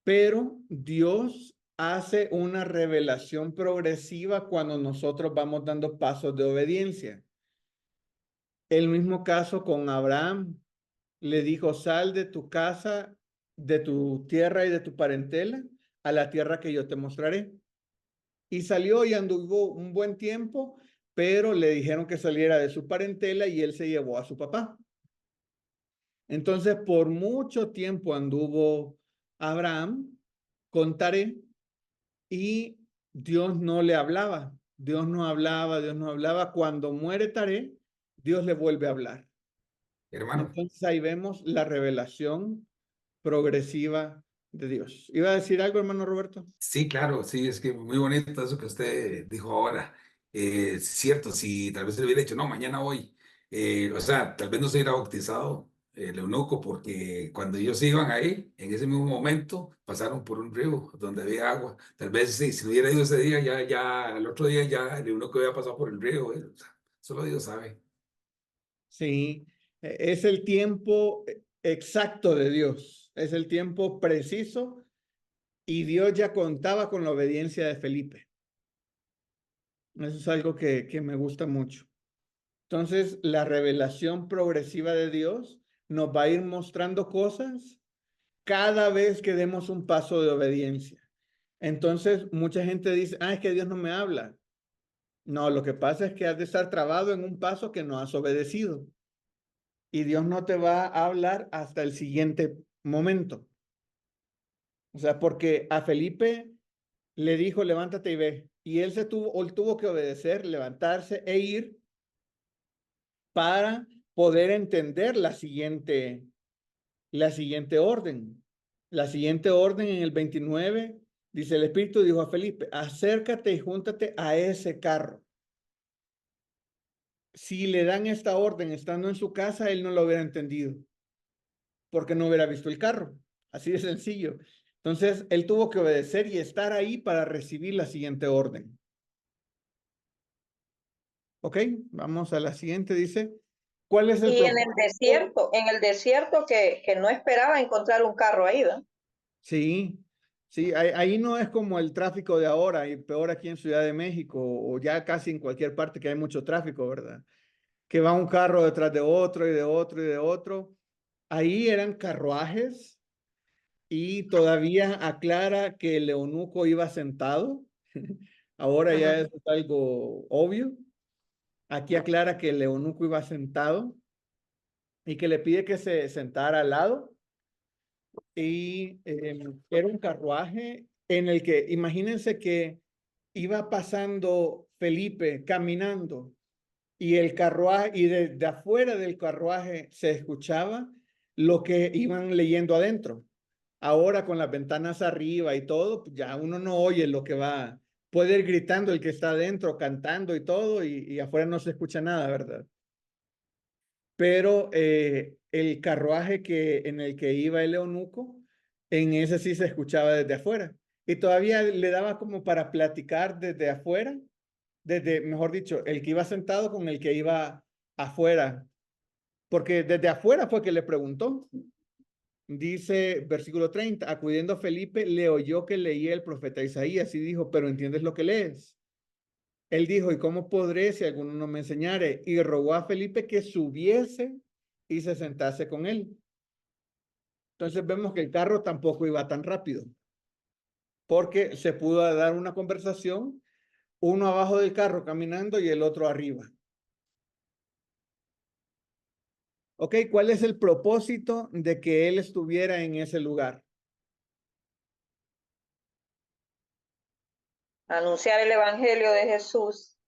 Pero Dios hace una revelación progresiva cuando nosotros vamos dando pasos de obediencia. El mismo caso con Abraham. Le dijo, sal de tu casa, de tu tierra y de tu parentela a la tierra que yo te mostraré. Y salió y anduvo un buen tiempo, pero le dijeron que saliera de su parentela y él se llevó a su papá. Entonces, por mucho tiempo anduvo Abraham con Taré y Dios no le hablaba. Dios no hablaba, Dios no hablaba. Cuando muere Taré, Dios le vuelve a hablar. Hermano, Entonces ahí vemos la revelación progresiva de Dios. ¿Iba a decir algo, hermano Roberto? sí, claro, sí, es que muy bonito eso que usted dijo ahora. Es cierto, si tal vez se le hubiera dicho, no, mañana voy. O sea, tal vez no se hubiera bautizado el eunuco porque cuando ellos iban ahí, en ese mismo momento, pasaron por un río donde había agua. Tal vez sí, si no hubiera ido ese día, ya, al otro día ya el eunuco había pasado por el río. O sea, solo Dios sabe. Sí, es el tiempo exacto de Dios, es el tiempo preciso y Dios ya contaba con la obediencia de Felipe. Eso es algo que me gusta mucho. Entonces, la revelación progresiva de Dios nos va a ir mostrando cosas cada vez que demos un paso de obediencia. Entonces, mucha gente dice, ah, es que Dios no me habla. No, lo que pasa es que has de estar trabado en un paso que no has obedecido. Y Dios no te va a hablar hasta el siguiente momento. O sea, porque a Felipe le dijo, levántate y ve. Y él tuvo que obedecer, levantarse e ir para poder entender la siguiente orden. La siguiente orden en el 29 dice, el Espíritu dijo a Felipe, acércate y júntate a ese carro. Si le dan esta orden estando en su casa, él no lo hubiera entendido, porque no hubiera visto el carro. Así de sencillo. Entonces, él tuvo que obedecer y estar ahí para recibir la siguiente orden. Ok, vamos a la siguiente. Dice, ¿cuál es el Y propósito? en el desierto que no esperaba encontrar un carro ahí, ¿verdad? Sí, sí, ahí no es como el tráfico de ahora, y peor aquí en Ciudad de México, o ya casi en cualquier parte que hay mucho tráfico, ¿verdad? Que va un carro detrás de otro y de otro y de otro. Ahí eran carruajes y todavía aclara que el eunuco iba sentado. Ahora ya Ajá. es algo obvio. Aquí aclara que el eunuco iba sentado y que le pide que se sentara al lado. Y era un carruaje en el que, imagínense que iba pasando Felipe caminando y el carruaje, y de afuera del carruaje se escuchaba lo que iban leyendo adentro. Ahora con las ventanas arriba y todo, pues ya uno no oye lo que va, puede ir gritando el que está adentro, cantando y todo, y afuera no se escucha nada, ¿verdad? Pero el carruaje en el que iba el eunuco, en ese sí se escuchaba desde afuera. Y todavía le daba como para platicar desde afuera, mejor dicho, el que iba sentado con el que iba afuera, porque desde afuera fue que le preguntó. Dice versículo 30, acudiendo a Felipe, le oyó que leía el profeta Isaías y dijo, pero ¿entiendes lo que lees? Él dijo, ¿y cómo podré si alguno no me enseñare? Y rogó a Felipe que subiese y se sentase con él. Entonces vemos que el carro tampoco iba tan rápido. porque se pudo dar una conversación, uno abajo del carro caminando y el otro arriba. Ok, ¿cuál es el propósito de que él estuviera en ese lugar? Anunciar el evangelio de Jesús.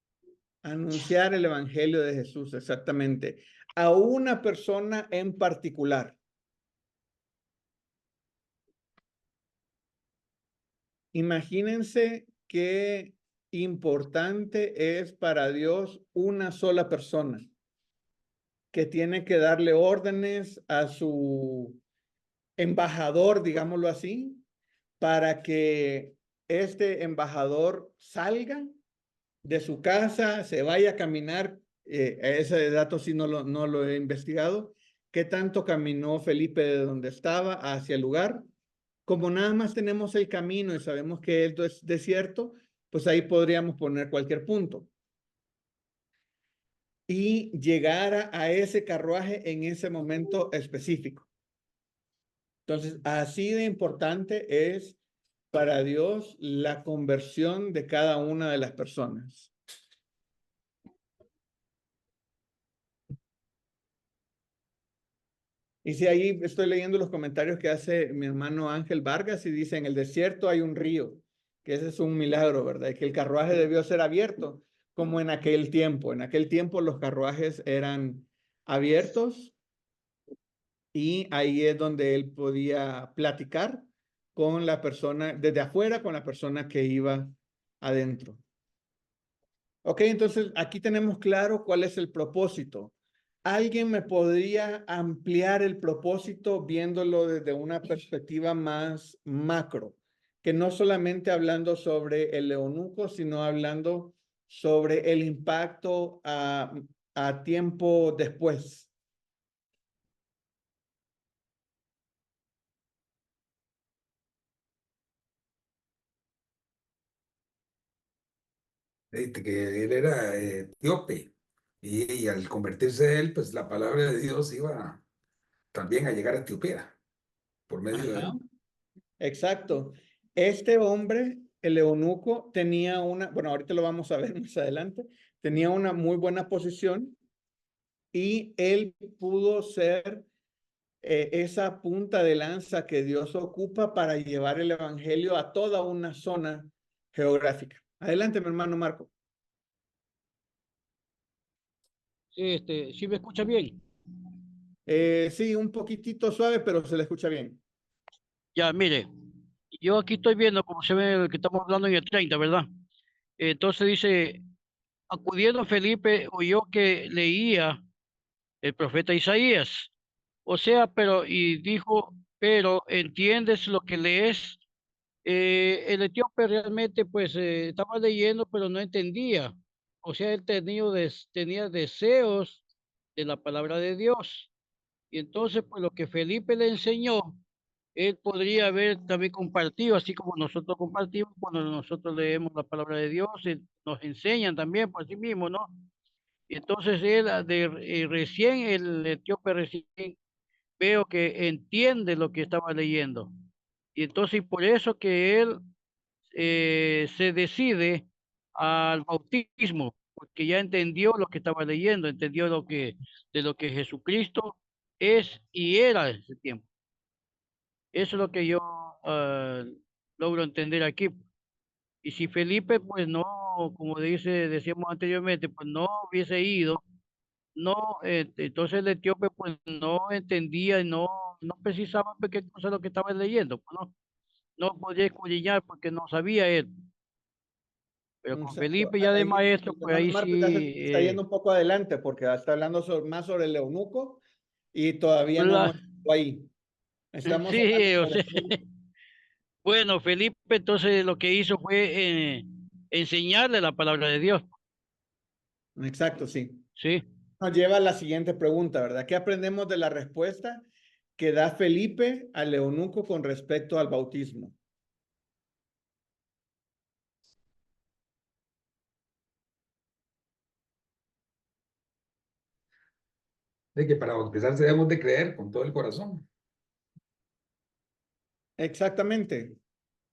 Anunciar el evangelio de Jesús, exactamente. A una persona en particular. Imagínense qué importante es para Dios una sola persona que tiene que darle órdenes a su embajador, digámoslo así, para que este embajador salga de su casa, se vaya a caminar. Ese dato sí no lo he investigado. ¿Qué tanto caminó Felipe de donde estaba hacia el lugar? Como nada más tenemos el camino y sabemos que esto es desierto, pues ahí podríamos poner cualquier punto. Y llegar a ese carruaje en ese momento específico. Entonces, así de importante es para Dios la conversión de cada una de las personas. Y si ahí estoy leyendo los comentarios que hace mi hermano Ángel Vargas y dice, en el desierto hay un río, que ese es un milagro, ¿verdad? Y que el carruaje debió ser abierto, como en aquel tiempo. En aquel tiempo los carruajes eran abiertos y ahí es donde él podía platicar con la persona, desde afuera, con la persona que iba adentro. Ok, entonces aquí tenemos claro cuál es el propósito. ¿Alguien me podría ampliar el propósito viéndolo desde una perspectiva más macro? Que no solamente hablando sobre el eunuco, sino hablando sobre el impacto a tiempo después. Que él era etíope y al convertirse él, pues la palabra de Dios iba también a llegar a Etiopía por medio de Ajá, él. exacto. Este hombre, el eunuco, tenía una, bueno, ahorita lo vamos a ver más adelante, tenía una muy buena posición y él pudo ser esa punta de lanza que Dios ocupa para llevar el evangelio a toda una zona geográfica. Adelante, mi hermano Marco. ¿Sí me escucha bien? Sí, un poquitito suave, pero se le escucha bien. Ya, mire, yo aquí estoy viendo como se ve que estamos hablando en el 30, ¿verdad? Entonces dice, acudiendo Felipe, oyó que leía el profeta Isaías. O sea, y dijo, pero ¿entiendes lo que lees? El etíope realmente pues estaba leyendo, pero no entendía. O sea, él tenía deseos de la palabra de Dios. Y entonces, pues lo que Felipe le enseñó, él podría haber también compartido, así como nosotros compartimos cuando nosotros leemos la palabra de Dios, nos enseñan también por sí mismo, ¿no? Y entonces recién, el etíope recién veo que entiende lo que estaba leyendo. Y entonces por eso que él se decide al bautismo, porque ya entendió lo que estaba leyendo, entendió de lo que Jesucristo es y era en ese tiempo. Eso es lo que yo logro entender aquí. Y si Felipe, pues no, como decíamos anteriormente, pues no hubiese ido, no, entonces el etíope pues no entendía y no precisaba pues, qué cosa es lo que estaba leyendo, pues no podía escudriñar porque no sabía él. Pero con Exacto. Felipe ya de Ahí, maestro, el pues hermano ahí Marco ya se sí, está yendo un poco adelante porque está hablando más sobre el eunuco y todavía no hemos llegado ahí. Estamos hablando sí, o sobre... sea, bueno, Felipe entonces lo que hizo fue enseñarle la palabra de Dios, Exacto, sí. ¿sí? Nos lleva a la siguiente pregunta, ¿verdad? ¿Qué aprendemos de la respuesta que da Felipe al eunuco con respecto al bautismo? De que para bautizarse debemos de creer con todo el corazón. Exactamente.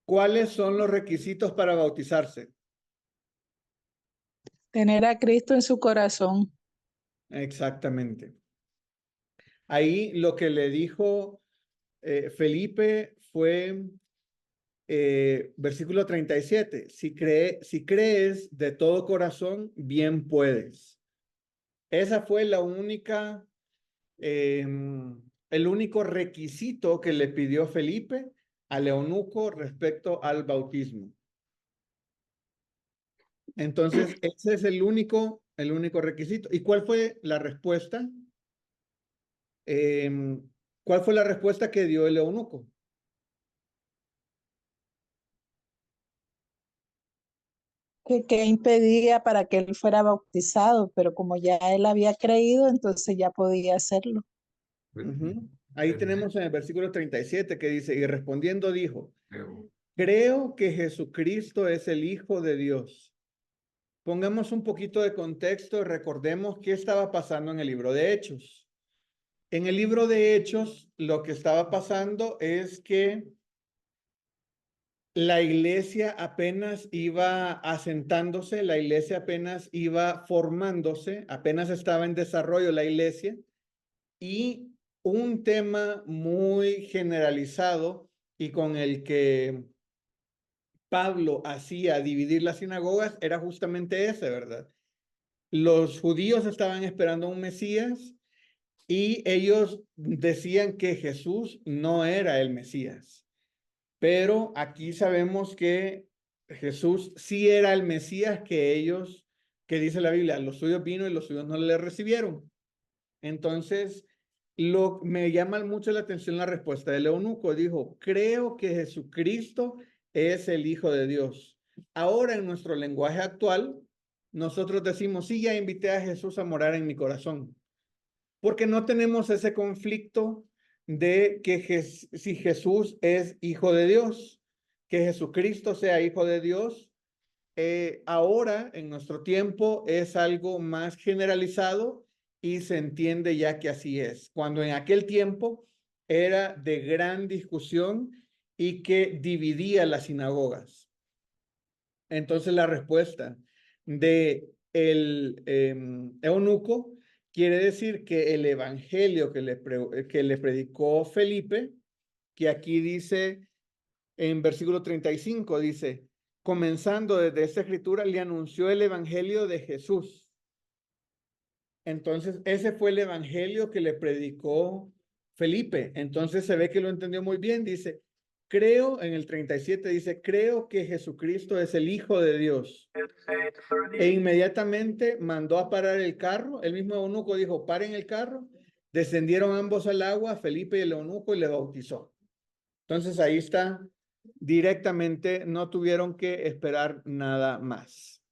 ¿Cuáles son los requisitos para bautizarse? Tener a Cristo en su corazón. Exactamente. Ahí lo que le dijo Felipe fue versículo 37. Si crees de todo corazón, bien puedes. Esa fue la única, el único requisito que le pidió Felipe al eunuco respecto al bautismo. Entonces, ese es el único requisito. ¿Y cuál fue la respuesta? ¿Cuál fue la respuesta que dio el eunuco? Que impedía para que él fuera bautizado, pero como ya él había creído, entonces ya podía hacerlo. Ahí tenemos en el versículo 37 que dice, y respondiendo dijo, Creo. creo que Jesucristo es el Hijo de Dios. Pongamos un poquito de contexto y recordemos qué estaba pasando en el libro de Hechos. En el libro de Hechos, lo que estaba pasando es que la iglesia apenas iba asentándose, la iglesia apenas iba formándose, apenas estaba en desarrollo la iglesia, y un tema muy generalizado y con el que Pablo hacía dividir las sinagogas era justamente ese, ¿verdad? Los judíos estaban esperando un Mesías y ellos decían que Jesús no era el Mesías. Pero aquí sabemos que Jesús sí era el Mesías que dice la Biblia, los suyos vino y los suyos no le recibieron. Entonces, me llama mucho la atención la respuesta del eunuco. Dijo, creo que Jesucristo es el Hijo de Dios. Ahora, en nuestro lenguaje actual, nosotros decimos, sí, ya invité a Jesús a morar en mi corazón. Porque no tenemos ese conflicto de que si Jesús es Hijo de Dios, que Jesucristo sea Hijo de Dios. Ahora, en nuestro tiempo, es algo más generalizado y se entiende ya que así es. Cuando en aquel tiempo era de gran discusión y que dividía las sinagogas. Entonces la respuesta de el eunuco quiere decir que el evangelio que le predicó Felipe, que aquí dice en versículo 35, dice, comenzando desde esta escritura, le anunció el evangelio de Jesús. Entonces, ese fue el evangelio que le predicó Felipe. Entonces, se ve que lo entendió muy bien. Dice, creo, en el 37 dice, creo que Jesucristo es el Hijo de Dios. E inmediatamente mandó a parar el carro. El mismo eunuco dijo, paren el carro. Descendieron ambos al agua, Felipe y el eunuco, y le bautizó. Entonces, ahí está. Directamente, no tuvieron que esperar nada más.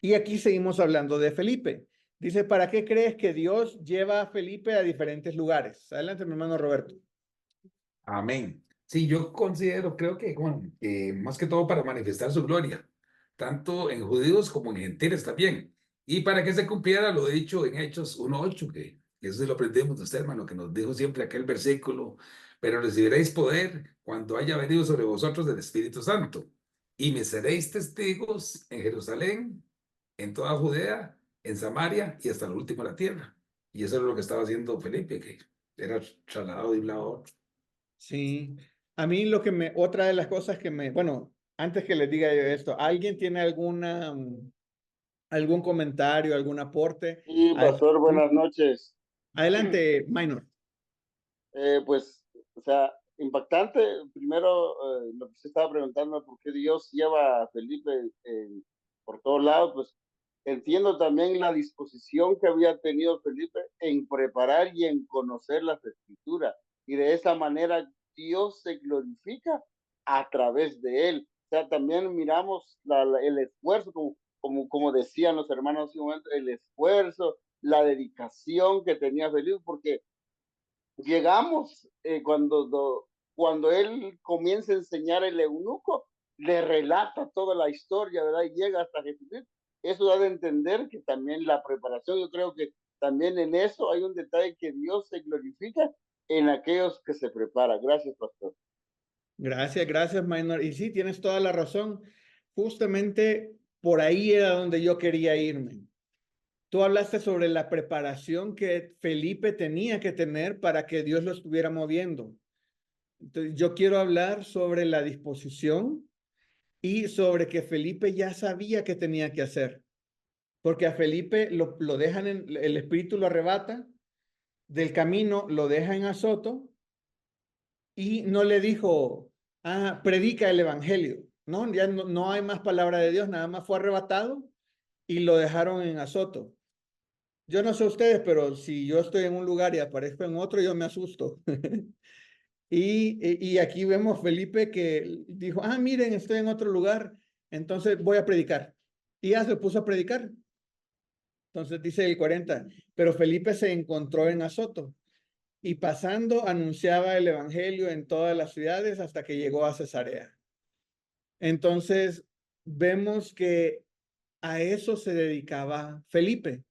Y aquí seguimos hablando de Felipe. Dice, ¿para qué crees que Dios lleva a Felipe a diferentes lugares? Adelante, mi hermano Roberto. Amén. Sí, yo considero, creo que más que todo para manifestar su gloria, tanto en judíos como en gentiles también. Y para que se cumpliera lo dicho en Hechos 1:8, que eso sí lo aprendemos de usted, hermano, que nos dijo siempre aquel versículo, pero recibiréis poder cuando haya venido sobre vosotros el Espíritu Santo, y me seréis testigos en Jerusalén, en toda Judea, en Samaria y hasta lo último de la tierra. Y eso es lo que estaba haciendo Felipe, que era trasladado de un lado a otro. Sí, a mí otra de las cosas bueno, antes que les diga yo esto, ¿alguien tiene algún comentario, algún aporte? Sí, pastor, buenas noches. Adelante, Minor. Pues, o sea, impactante. Primero, lo que se estaba preguntando, ¿por qué Dios lleva a Felipe por todos lados? Pues entiendo también la disposición que había tenido Felipe en preparar y en conocer las Escrituras. Y de esa manera Dios se glorifica a través de él. O sea, también miramos el esfuerzo, como decían los hermanos hace un momento, el esfuerzo, la dedicación que tenía Felipe, porque llegamos cuando él comienza a enseñar el eunuco, le relata toda la historia, ¿verdad? Y llega hasta Jesucristo. Eso da de entender que también la preparación, yo creo que también en eso hay un detalle que Dios se glorifica en aquellos que se preparan. Gracias, pastor. Gracias, gracias, Minor. Y sí, tienes toda la razón. Justamente por ahí era donde yo quería irme. Tú hablaste sobre la preparación que Felipe tenía que tener para que Dios lo estuviera moviendo. Entonces, yo quiero hablar sobre la disposición y sobre que Felipe ya sabía qué tenía que hacer. Porque a Felipe lo dejan, el Espíritu lo arrebata del camino, lo deja en Azoto y no le dijo, predica el Evangelio. No, ya no hay más palabra de Dios, nada más fue arrebatado y lo dejaron en Azoto. Yo no sé ustedes, pero si yo estoy en un lugar y aparezco en otro, yo me asusto. Y aquí vemos Felipe que dijo, miren, estoy en otro lugar, entonces voy a predicar. Y ya se puso a predicar. Entonces dice el 40, pero Felipe se encontró en Azoto y pasando anunciaba el evangelio en todas las ciudades hasta que llegó a Cesarea. Entonces vemos que a eso se dedicaba Felipe.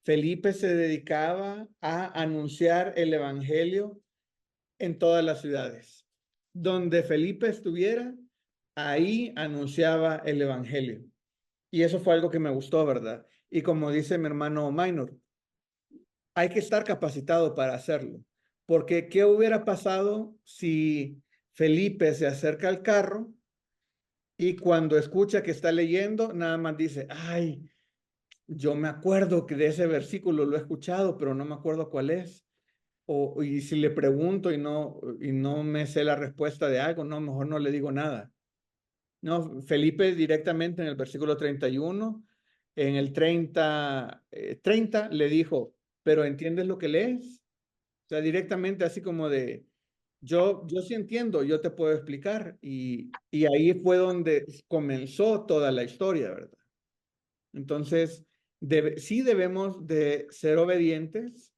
Felipe se dedicaba a anunciar el evangelio en todas las ciudades. Donde Felipe estuviera, ahí anunciaba el evangelio. Y eso fue algo que me gustó, ¿verdad? Y como dice mi hermano Minor, hay que estar capacitado para hacerlo. Porque ¿qué hubiera pasado si Felipe se acerca al carro y cuando escucha que está leyendo, nada más dice, yo me acuerdo que de ese versículo lo he escuchado, pero no me acuerdo cuál es? Y si le pregunto y no me sé la respuesta de algo, no, mejor no le digo nada. No, Felipe directamente en el versículo 31, en el 30 le dijo, ¿pero entiendes lo que lees? O sea, directamente así como de, yo sí entiendo, yo te puedo explicar. Y ahí fue donde comenzó toda la historia, ¿verdad? Entonces, sí debemos de ser obedientes,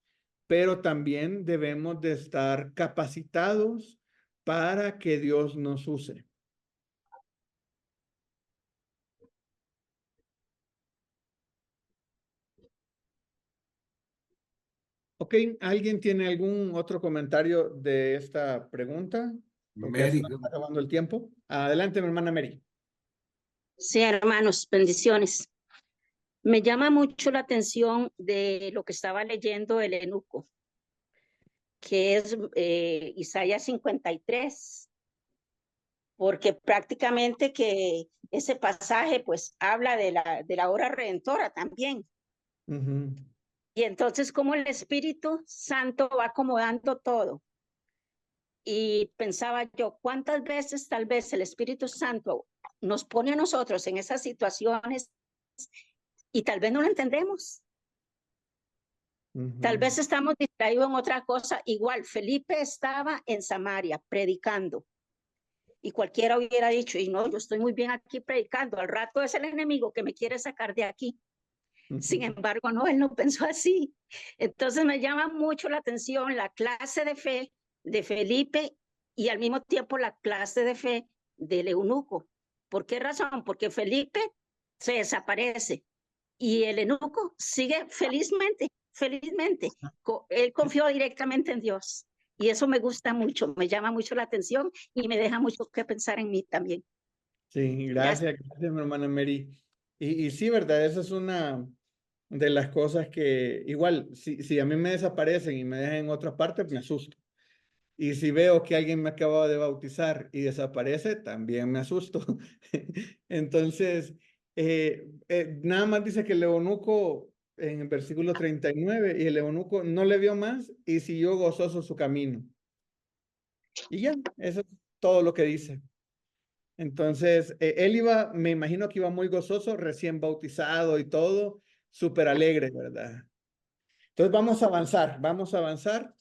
pero también debemos de estar capacitados para que Dios nos use. Ok, ¿alguien tiene algún otro comentario de esta pregunta? Porque Mary, está acabando el tiempo. Adelante, mi hermana Mary. Sí, hermanos, bendiciones. Me llama mucho la atención de lo que estaba leyendo el eunuco, que es Isaías 53, porque prácticamente que ese pasaje pues habla de la hora redentora también. Y entonces como el Espíritu Santo va acomodando todo. Y pensaba yo, ¿cuántas veces tal vez el Espíritu Santo nos pone a nosotros en esas situaciones y tal vez no lo entendemos? Tal vez estamos distraídos en otra cosa. Igual, Felipe estaba en Samaria predicando y cualquiera hubiera dicho, y no, yo estoy muy bien aquí predicando, al rato es el enemigo que me quiere sacar de aquí. Sin embargo, no, él no pensó así. Entonces me llama mucho la atención la clase de fe de Felipe y al mismo tiempo la clase de fe del eunuco. ¿Por qué razón? Porque Felipe se desaparece y el eunuco sigue felizmente. Él confió directamente en Dios y eso me gusta mucho, me llama mucho la atención y me deja mucho que pensar en mí también. Sí, gracias, mi hermana Mary. Y sí, verdad, esa es una de las cosas que igual, si a mí me desaparecen y me dejan en otra parte, me asusto. Y si veo que alguien me acaba de bautizar y desaparece, también me asusto. Entonces, nada más dice que el eunuco en el versículo 39, y el eunuco no le vio más y siguió gozoso su camino. Y ya, eso es todo lo que dice. Entonces, él iba, me imagino que iba muy gozoso, recién bautizado y todo, súper alegre, ¿verdad? Entonces, vamos a avanzar.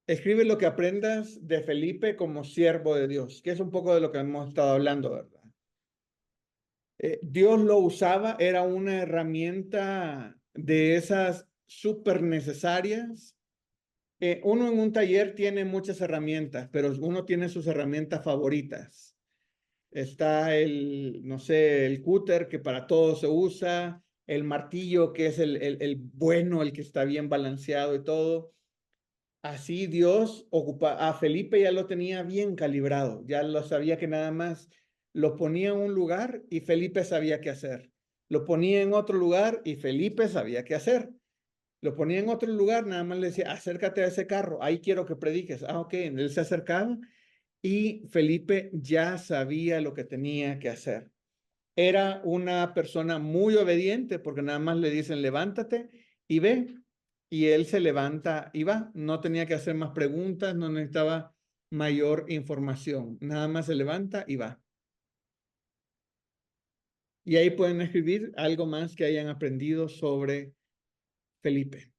Escribe lo que aprendas de Felipe como siervo de Dios, que es un poco de lo que hemos estado hablando, ¿verdad? Dios lo usaba, era una herramienta de esas súper necesarias. Uno en un taller tiene muchas herramientas, pero uno tiene sus herramientas favoritas. Está no sé, el cúter que para todo se usa, el martillo que es el bueno, el que está bien balanceado y todo. así Dios a Felipe ya lo tenía bien calibrado, ya lo sabía que nada más lo ponía en un lugar y Felipe sabía qué hacer. Lo ponía en otro lugar y Felipe sabía qué hacer. Lo ponía en otro lugar, nada más le decía, acércate a ese carro, ahí quiero que prediques. Ah, ok, él se acercaba y Felipe ya sabía lo que tenía que hacer. Era una persona muy obediente porque nada más le dicen, levántate y ve. Y él se levanta y va. No tenía que hacer más preguntas, no necesitaba mayor información. Nada más se levanta y va. Y ahí pueden escribir algo más que hayan aprendido sobre Felipe.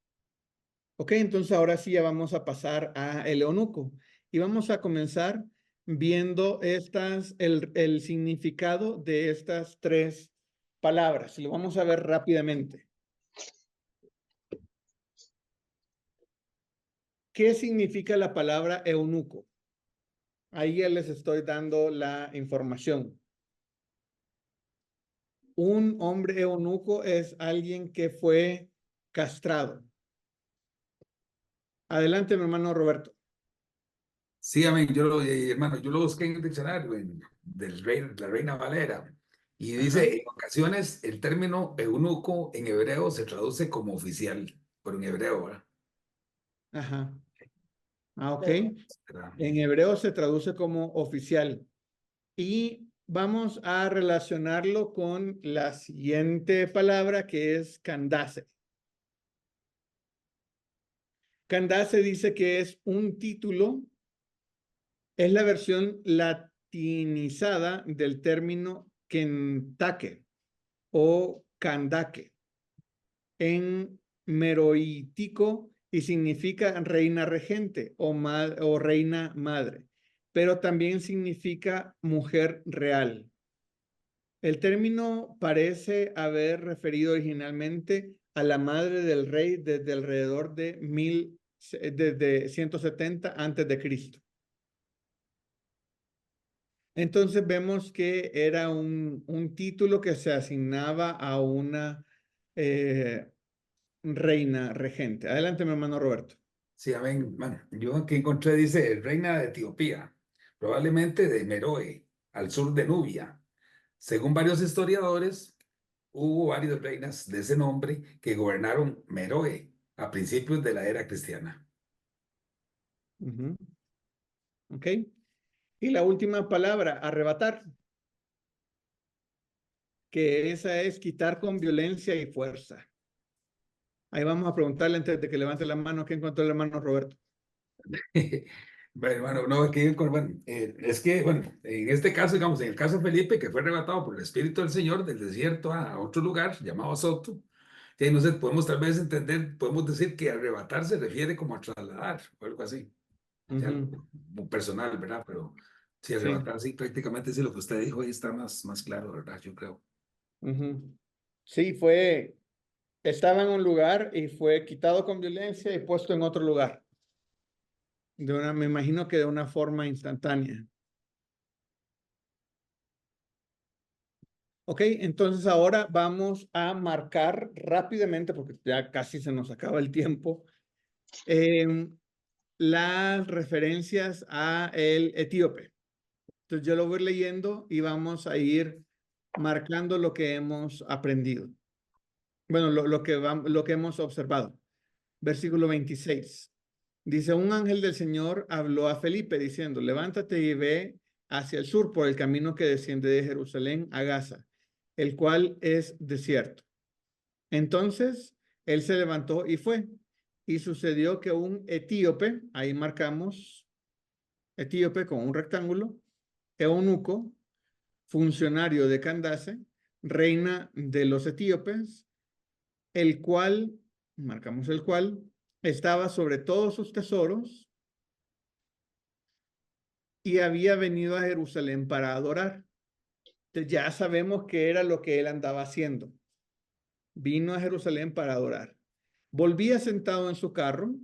Ok, entonces ahora sí ya vamos a pasar a el eunuco. Y vamos a comenzar viendo el significado de estas tres palabras. Lo vamos a ver rápidamente. ¿Qué significa la palabra eunuco? Ahí ya les estoy dando la información. Un hombre eunuco es alguien que fue castrado. Adelante, mi hermano Roberto. Sí, amén. Hermano, yo lo busqué en el diccionario la Reina Valera. Y dice, en ocasiones, el término eunuco en hebreo se traduce como oficial, pero en hebreo, ¿verdad? Ajá. Ah, ok. En hebreo se traduce como oficial. Y vamos a relacionarlo con la siguiente palabra que es Candace. Candace dice que es un título, es la versión latinizada del término Kentucky o Candaque en meroítico y significa reina regente o reina madre, pero también significa mujer real. El término parece haber referido originalmente a la madre del rey desde alrededor de 170 antes de Cristo. Entonces vemos que era un título que se asignaba a una reina regente. Adelante, mi hermano Roberto. Sí, amén. Bueno, yo aquí encontré, dice, reina de Etiopía, probablemente de Meroe, al sur de Nubia. Según varios historiadores, hubo varias reinas de ese nombre que gobernaron Meroe a principios de la era cristiana. Ok. Y la última palabra, arrebatar, que esa es quitar con violencia y fuerza. Ahí vamos a preguntarle antes de que levante la mano, ¿qué encontró el hermano Roberto? Bueno, hermano, no, aquí, bueno, es que, bueno, en este caso, digamos, en el caso de Felipe, que fue arrebatado por el Espíritu del Señor del desierto a otro lugar llamado Soto, y no sé, podemos tal vez entender, podemos decir que arrebatar se refiere como a trasladar o algo así, ya algo personal, ¿verdad? Pero si arrebatar, sí, prácticamente sí, lo que usted dijo ahí está más claro, ¿verdad? Yo creo. Sí, estaba en un lugar y fue quitado con violencia y puesto en otro lugar. Me imagino que de una forma instantánea. Ok, entonces ahora vamos a marcar rápidamente, porque ya casi se nos acaba el tiempo, las referencias a el etíope. Entonces yo lo voy leyendo y vamos a ir marcando lo que hemos aprendido. Bueno, lo que hemos observado. Versículo 26. Dice, un ángel del Señor habló a Felipe diciendo, levántate y ve hacia el sur por el camino que desciende de Jerusalén a Gaza, el cual es desierto. Entonces, él se levantó y fue. Y sucedió que un etíope, ahí marcamos etíope con un rectángulo, eunuco, funcionario de Candace, reina de los etíopes, el cual, marcamos el cual, estaba sobre todos sus tesoros y había venido a Jerusalén para adorar. Entonces ya sabemos qué era lo que él andaba haciendo. Vino a Jerusalén para adorar. Volvía sentado en su carro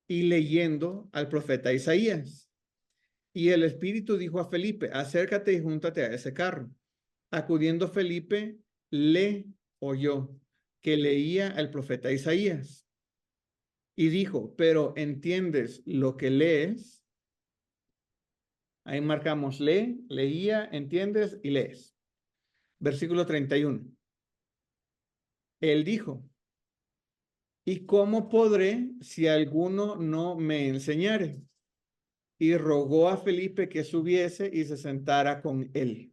y leyendo al profeta Isaías. Y el Espíritu dijo a Felipe, acércate y júntate a ese carro. Acudiendo Felipe, le oyó que leía al profeta Isaías. y dijo, pero ¿entiendes lo que lees? Ahí marcamos lee, leía, entiendes y lees. Versículo 31. Él dijo, ¿y cómo podré si alguno no me enseñare? Y rogó a Felipe que subiese y se sentara con él.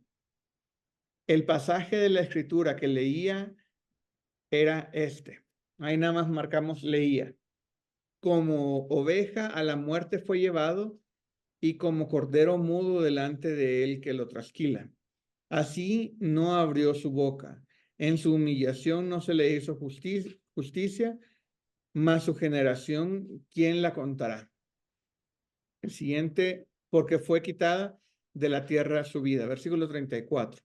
El pasaje de la escritura que leía era este. Ahí nada más marcamos leía. Como oveja a la muerte fue llevado, y como cordero mudo delante de él que lo trasquila. Así no abrió su boca. En su humillación no se le hizo justicia, mas su generación, ¿quién la contará? El siguiente, porque fue quitada de la tierra su vida. Versículo 34.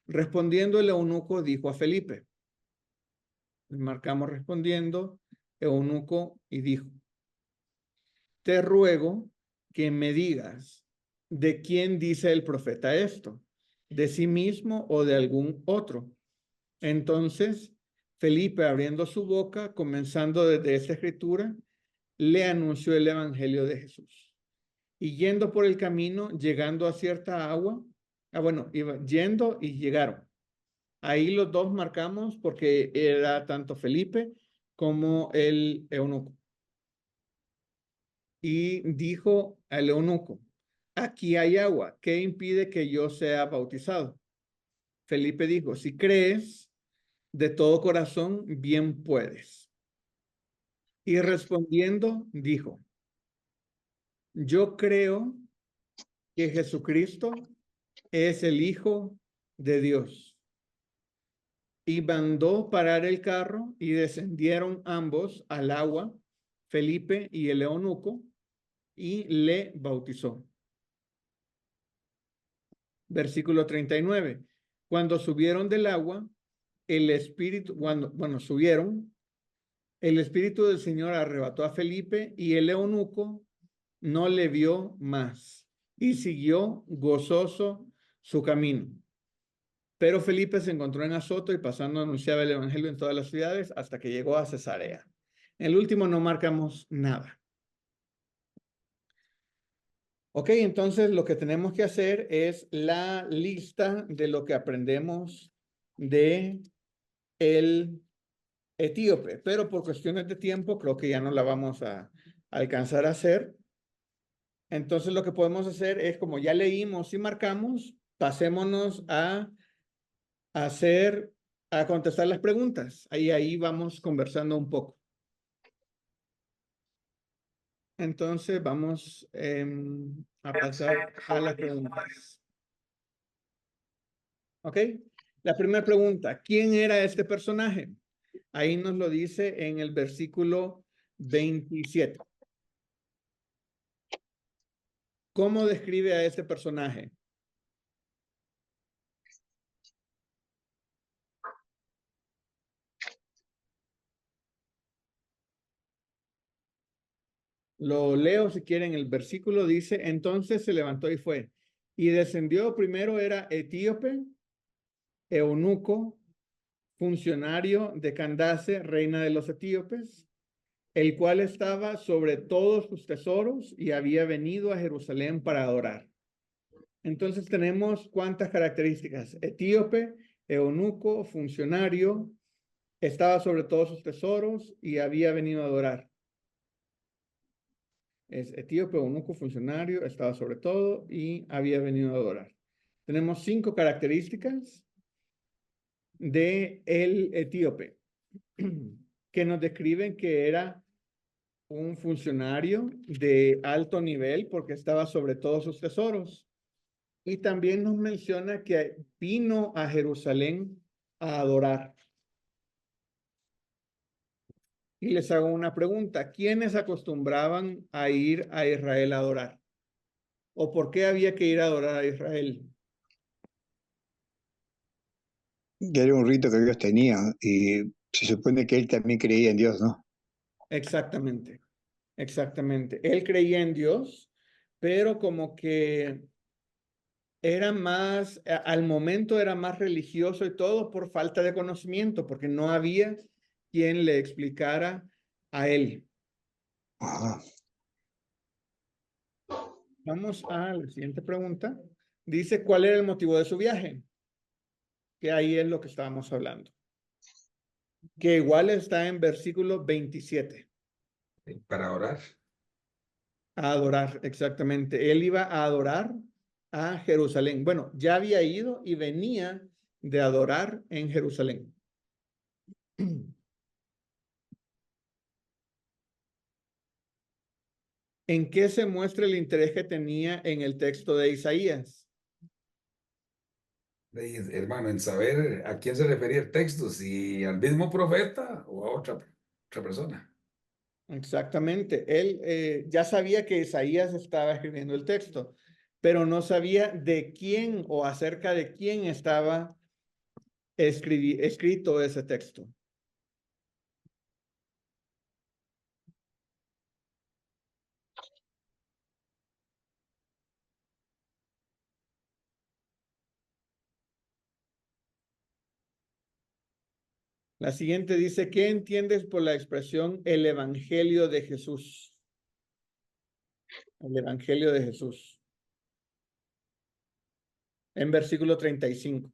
Respondiendo el eunuco dijo a Felipe. Marcamos respondiendo, eunuco, y dijo, te ruego que me digas de quién dice el profeta esto, de sí mismo o de algún otro. Entonces, Felipe, abriendo su boca, comenzando desde esta escritura, le anunció el evangelio de Jesús. Y yendo por el camino, llegando a cierta agua, iba yendo y llegaron. Ahí los dos marcamos porque era tanto Felipe como el eunuco. Y dijo al eunuco, aquí hay agua, ¿qué impide que yo sea bautizado? Felipe dijo, si crees de todo corazón, bien puedes. Y respondiendo, dijo, yo creo que Jesucristo es el Hijo de Dios. Y mandó parar el carro y descendieron ambos al agua, Felipe y el eunuco, y le bautizó. Versículo 39. Cuando subieron del agua, el Espíritu, subieron, el Espíritu del Señor arrebató a Felipe y el eunuco no le vio más y siguió gozoso su camino. Pero Felipe se encontró en Azoto y pasando anunciaba el evangelio en todas las ciudades hasta que llegó a Cesarea. En el último no marcamos nada. Ok, entonces lo que tenemos que hacer es la lista de lo que aprendemos de el etíope, pero por cuestiones de tiempo creo que ya no la vamos a alcanzar a hacer. Entonces lo que podemos hacer es, como ya leímos y marcamos, pasémonos a contestar las preguntas. Ahí vamos conversando un poco. Entonces vamos a pasar a las preguntas. ¿Ok? La primera pregunta, ¿quién era este personaje? Ahí nos lo dice en el versículo 27. ¿Cómo describe a este personaje? Lo leo si quieren. El versículo dice, entonces se levantó y fue. Y descendió, primero era etíope, eunuco, funcionario de Candace, reina de los etíopes, el cual estaba sobre todos sus tesoros y había venido a Jerusalén para adorar. Entonces tenemos ¿cuántas características? Etíope, eunuco, funcionario, estaba sobre todos sus tesoros y había venido a adorar. Es etíope, eunuco, funcionario, estaba sobre todo y había venido a adorar. Tenemos 5 características de el etíope que nos describen que era un funcionario de alto nivel porque estaba sobre todos sus tesoros. Y también nos menciona que vino a Jerusalén a adorar. Y les hago una pregunta. ¿Quiénes acostumbraban a ir a Israel a adorar? ¿O por qué había que ir a adorar a Israel? Era un rito que Dios tenía y se supone que él también creía en Dios, ¿no? Exactamente, exactamente. Él creía en Dios, pero como que era más, al momento era más religioso y todo por falta de conocimiento, porque no había quien le explicara a él. Ah, Vamos a la siguiente pregunta. Dice, ¿cuál era el motivo de su viaje? Que ahí es lo que estábamos hablando. Que igual está en versículo 27. Para orar. A adorar, exactamente. Él iba a adorar a Jerusalén. Bueno, ya había ido y venía de adorar en Jerusalén. ¿En qué se muestra el interés que tenía en el texto de Isaías? Hermano, en saber a quién se refería el texto, si al mismo profeta o a otra persona. Exactamente. Él ya sabía que Isaías estaba escribiendo el texto, pero no sabía de quién o acerca de quién estaba escrito ese texto. La siguiente dice, ¿qué entiendes por la expresión el Evangelio de Jesús? El Evangelio de Jesús. En versículo 35.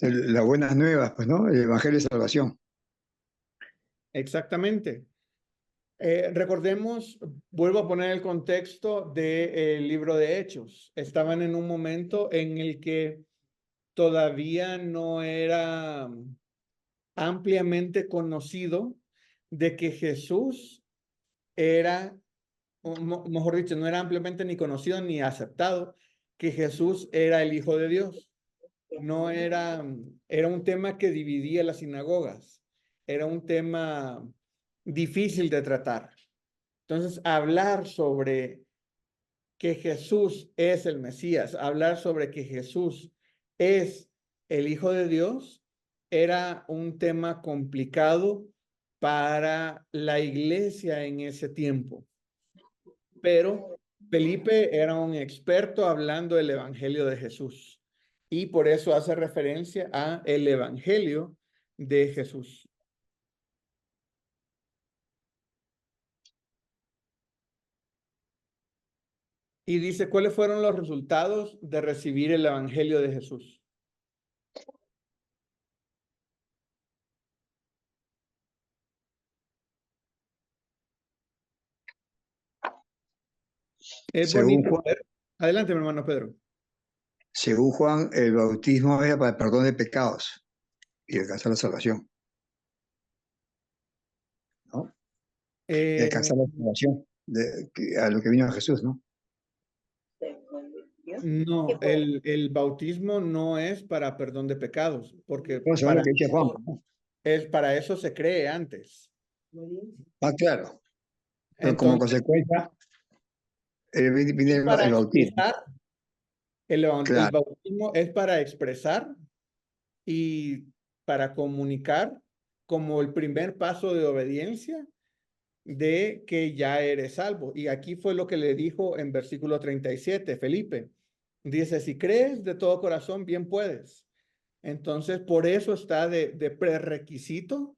las buenas nuevas, pues, ¿no? El Evangelio de Salvación. Exactamente. Recordemos, vuelvo a poner el contexto del libro de Hechos. Estaban en un momento en el que todavía no era ampliamente conocido de que Jesús era, o mejor dicho, no era ampliamente ni conocido ni aceptado que Jesús era el Hijo de Dios. No era, era un tema que dividía las sinagogas. Era un tema difícil de tratar. Entonces, hablar sobre que Jesús es el Mesías, hablar sobre que Jesús es el Hijo de Dios, era un tema complicado para la iglesia en ese tiempo. Pero Felipe era un experto hablando del Evangelio de Jesús y por eso hace referencia a el Evangelio de Jesús. Y dice, ¿cuáles fueron los resultados de recibir el Evangelio de Jesús? Es Según bonito. Juan, Adelante, mi hermano Pedro. según Juan, el bautismo era para el perdón de pecados y alcanzar la salvación, ¿no? Y alcanzar la salvación a lo que vino Jesús, ¿no? No, el bautismo no es para perdón de pecados, porque No, según lo que dice Juan, ¿no? para eso se cree antes. Ah, claro. Pero como Entonces, consecuencia, viene el para bautismo. expresar, el Claro. bautismo es para expresar y para comunicar como el primer paso de obediencia de que ya eres salvo. Y aquí fue lo que le dijo en versículo 37, Felipe. Dice, si crees de todo corazón, bien puedes. Entonces, por eso está de prerequisito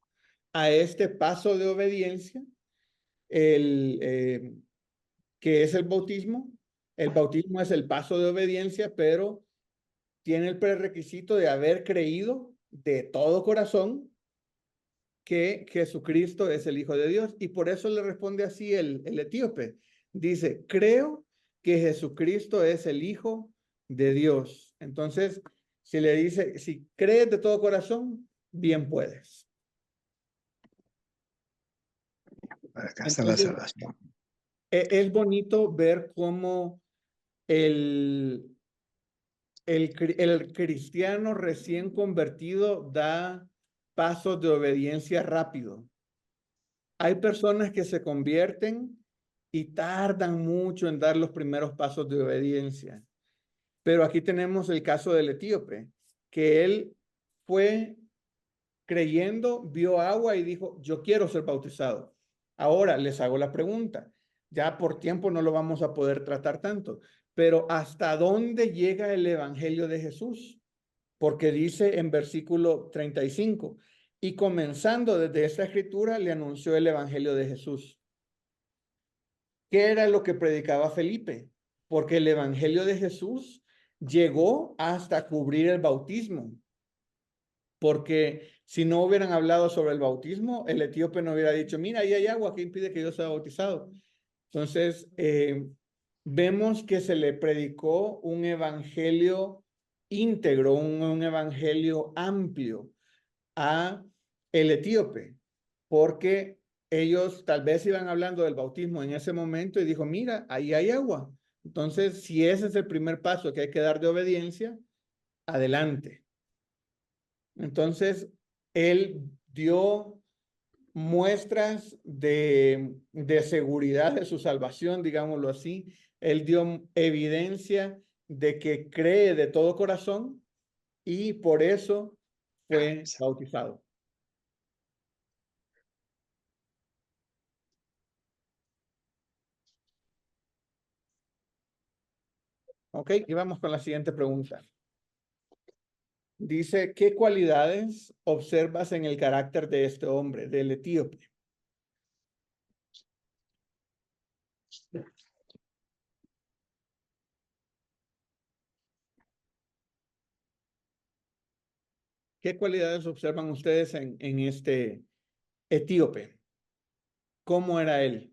a este paso de obediencia, que es el bautismo. El bautismo es el paso de obediencia, pero tiene el prerequisito de haber creído de todo corazón que Jesucristo es el Hijo de Dios. Y por eso le responde así el etíope. Dice, creo que Jesucristo es el Hijo de Dios. Entonces, si le dice, si crees de todo corazón, bien puedes. Para alcanzar la salvación. Es bonito ver cómo el cristiano recién convertido da pasos de obediencia rápido. Hay personas que se convierten y tardan mucho en dar los primeros pasos de obediencia. Pero aquí tenemos el caso del etíope, que él fue creyendo, vio agua y dijo, yo quiero ser bautizado. Ahora les hago la pregunta. Ya por tiempo no lo vamos a poder tratar tanto, pero ¿hasta dónde llega el Evangelio de Jesús? porque dice en versículo 35, y comenzando desde esta escritura le anunció el evangelio de Jesús. ¿Qué era lo que predicaba Felipe? Porque el evangelio de Jesús llegó hasta cubrir el bautismo. Porque si no hubieran hablado sobre el bautismo, el etíope no hubiera dicho, mira, ahí hay agua que impide que yo sea bautizado. Entonces, vemos que se le predicó un evangelio íntegro, un evangelio amplio a el etíope, porque ellos tal vez iban hablando del bautismo en ese momento y dijo, mira, ahí hay agua. Entonces, si ese es el primer paso que hay que dar de obediencia, adelante. Entonces, él dio muestras de seguridad de su salvación, digámoslo así. Él dio evidencia de que cree de todo corazón y por eso fue bautizado. Ok, y vamos con la siguiente pregunta. Dice, ¿qué cualidades observas en el carácter de este hombre, del etíope? ¿Qué cualidades observan ustedes en este etíope? ¿Cómo era él?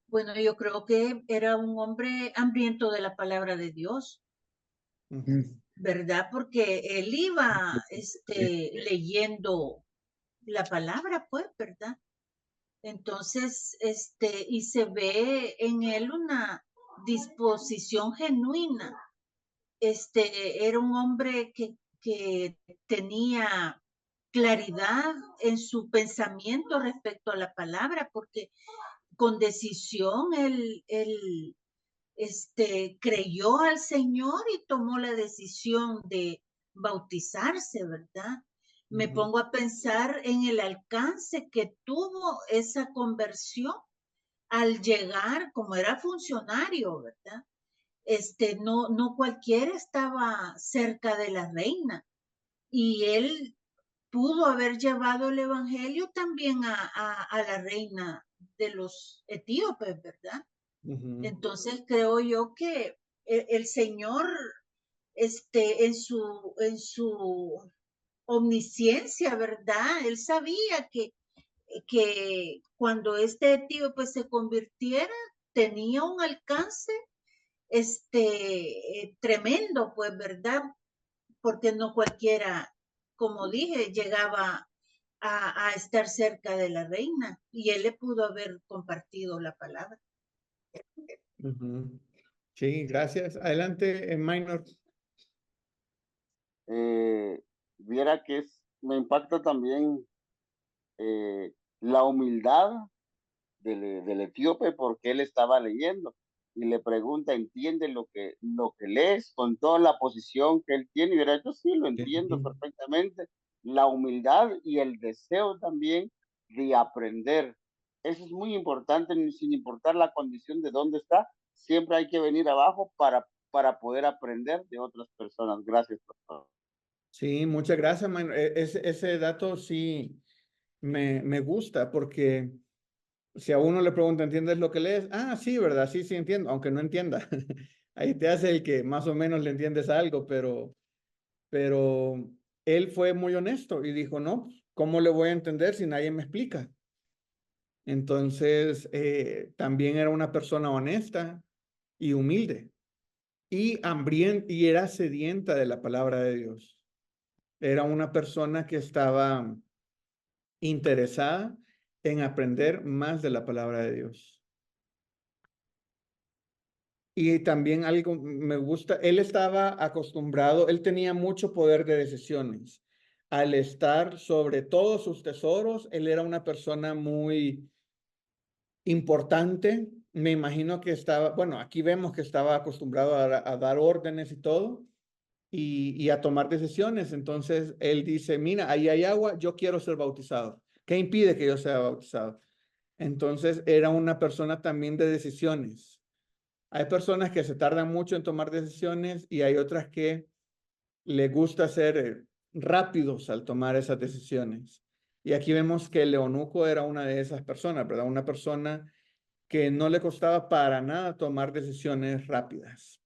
Bueno, yo creo que era un hombre hambriento de la palabra de Dios, ¿verdad? Porque él iba leyendo la palabra, pues, ¿verdad? Entonces, y se ve en él una disposición genuina. Era un hombre que tenía claridad en su pensamiento respecto a la palabra, porque con decisión él creyó al Señor y tomó la decisión de bautizarse, ¿verdad? Me pongo a pensar en el alcance que tuvo esa conversión al llegar, como era funcionario, ¿verdad? No cualquiera estaba cerca de la reina y él pudo haber llevado el evangelio también a la reina de los etíopes, ¿verdad? Entonces creo yo que el Señor, en su omnisciencia, ¿verdad? Él sabía que cuando este etíope se convirtiera, tenía un alcance tremendo, pues, ¿verdad? Porque no cualquiera, como dije, llegaba a estar cerca de la reina y él le pudo haber compartido la palabra. Sí, gracias. Adelante, Minor. Viera que me impacta también la humildad del etíope, porque él estaba leyendo y le pregunta, ¿entiende lo que lees? Con toda la posición que él tiene, y verá, yo sí lo entiendo perfectamente. La humildad y el deseo también de aprender. Eso es muy importante, sin importar la condición de dónde está, siempre hay que venir abajo para poder aprender de otras personas. Gracias, doctor. Sí, muchas gracias, Minor. Ese dato sí me gusta, porque si a uno le pregunta, ¿entiendes lo que lees? Ah, sí, ¿verdad? Sí, sí entiendo, aunque no entienda. Ahí te hace el que más o menos le entiendes algo, pero él fue muy honesto y dijo, no, ¿cómo le voy a entender si nadie me explica? Entonces, también era una persona honesta y humilde y hambrienta, y era sedienta de la palabra de Dios. Era una persona que estaba interesada en aprender más de la palabra de Dios. Y también algo me gusta, él estaba acostumbrado, él tenía mucho poder de decisiones. Al estar sobre todos sus tesoros, él era una persona muy importante. Me imagino que estaba, bueno, aquí vemos que estaba acostumbrado a dar órdenes y todo, y a tomar decisiones. Entonces, él dice, mira, ahí hay agua, yo quiero ser bautizado. ¿Qué impide que yo sea bautizado? Entonces era una persona también de decisiones. Hay personas que se tardan mucho en tomar decisiones y hay otras que les gusta ser rápidos al tomar esas decisiones. Y aquí vemos que el eunuco era una de esas personas, ¿verdad? Una persona que no le costaba para nada tomar decisiones rápidas.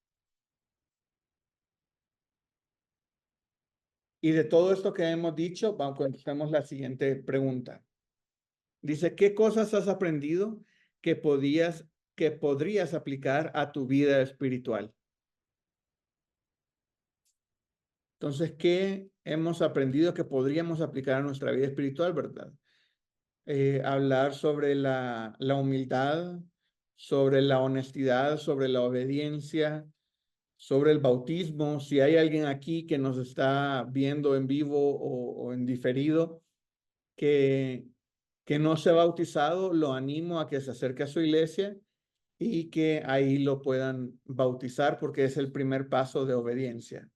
Y de todo esto que hemos dicho, contestemos la siguiente pregunta. Dice, ¿qué cosas has aprendido que podrías aplicar a tu vida espiritual? Entonces, ¿qué hemos aprendido que podríamos aplicar a nuestra vida espiritual, verdad? Hablar sobre la humildad, sobre la honestidad, sobre la obediencia, sobre el bautismo. Si hay alguien aquí que nos está viendo en vivo o en diferido, que no se ha bautizado, lo animo a que se acerque a su iglesia y que ahí lo puedan bautizar porque es el primer paso de obediencia.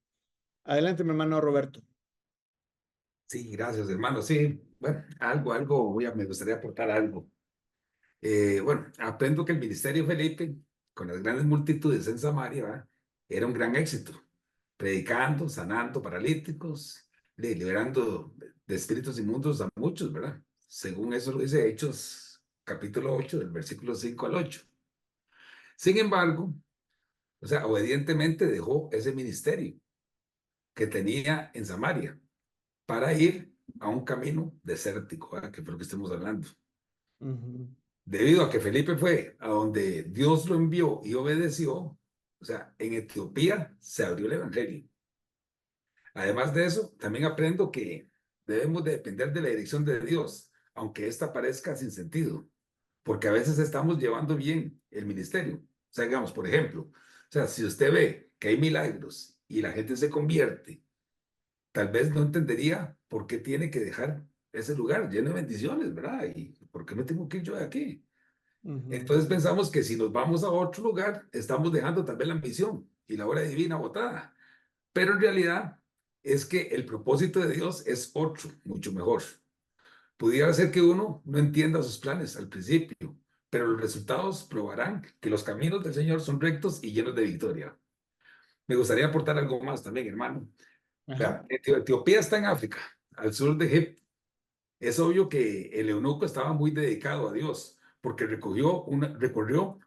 Adelante, mi hermano Roberto. Sí, gracias, hermano. Sí, bueno, me gustaría aportar algo. Bueno, aprendo que el ministerio de Felipe, con las grandes multitudes en Samaria, ¿verdad?, era un gran éxito, predicando, sanando paralíticos, liberando de espíritus inmundos a muchos, ¿verdad? Según eso lo dice Hechos, capítulo 8, del versículo 5 al 8. Sin embargo, o sea, obedientemente dejó ese ministerio que tenía en Samaria para ir a un camino desértico, ¿verdad?, que fue lo que estamos hablando. Debido a que Felipe fue a donde Dios lo envió y obedeció, o sea, en Etiopía se abrió el evangelio. Además de eso, también aprendo que debemos de depender de la dirección de Dios, aunque esta parezca sin sentido, porque a veces estamos llevando bien el ministerio. O sea, digamos, por ejemplo, o sea, si usted ve que hay milagros y la gente se convierte, tal vez no entendería por qué tiene que dejar ese lugar lleno de bendiciones, ¿verdad? ¿Y por qué me tengo que ir yo de aquí? Entonces pensamos que si nos vamos a otro lugar, estamos dejando tal vez la misión y la obra divina botada. Pero en realidad es que el propósito de Dios es otro, mucho mejor. Pudiera ser que uno no entienda sus planes al principio, pero los resultados probarán que los caminos del Señor son rectos y llenos de victoria. Me gustaría aportar algo más también, hermano. Vea, Etiopía está en África, al sur de Egipto. Es obvio que el eunuco estaba muy dedicado a Dios, porque recorrió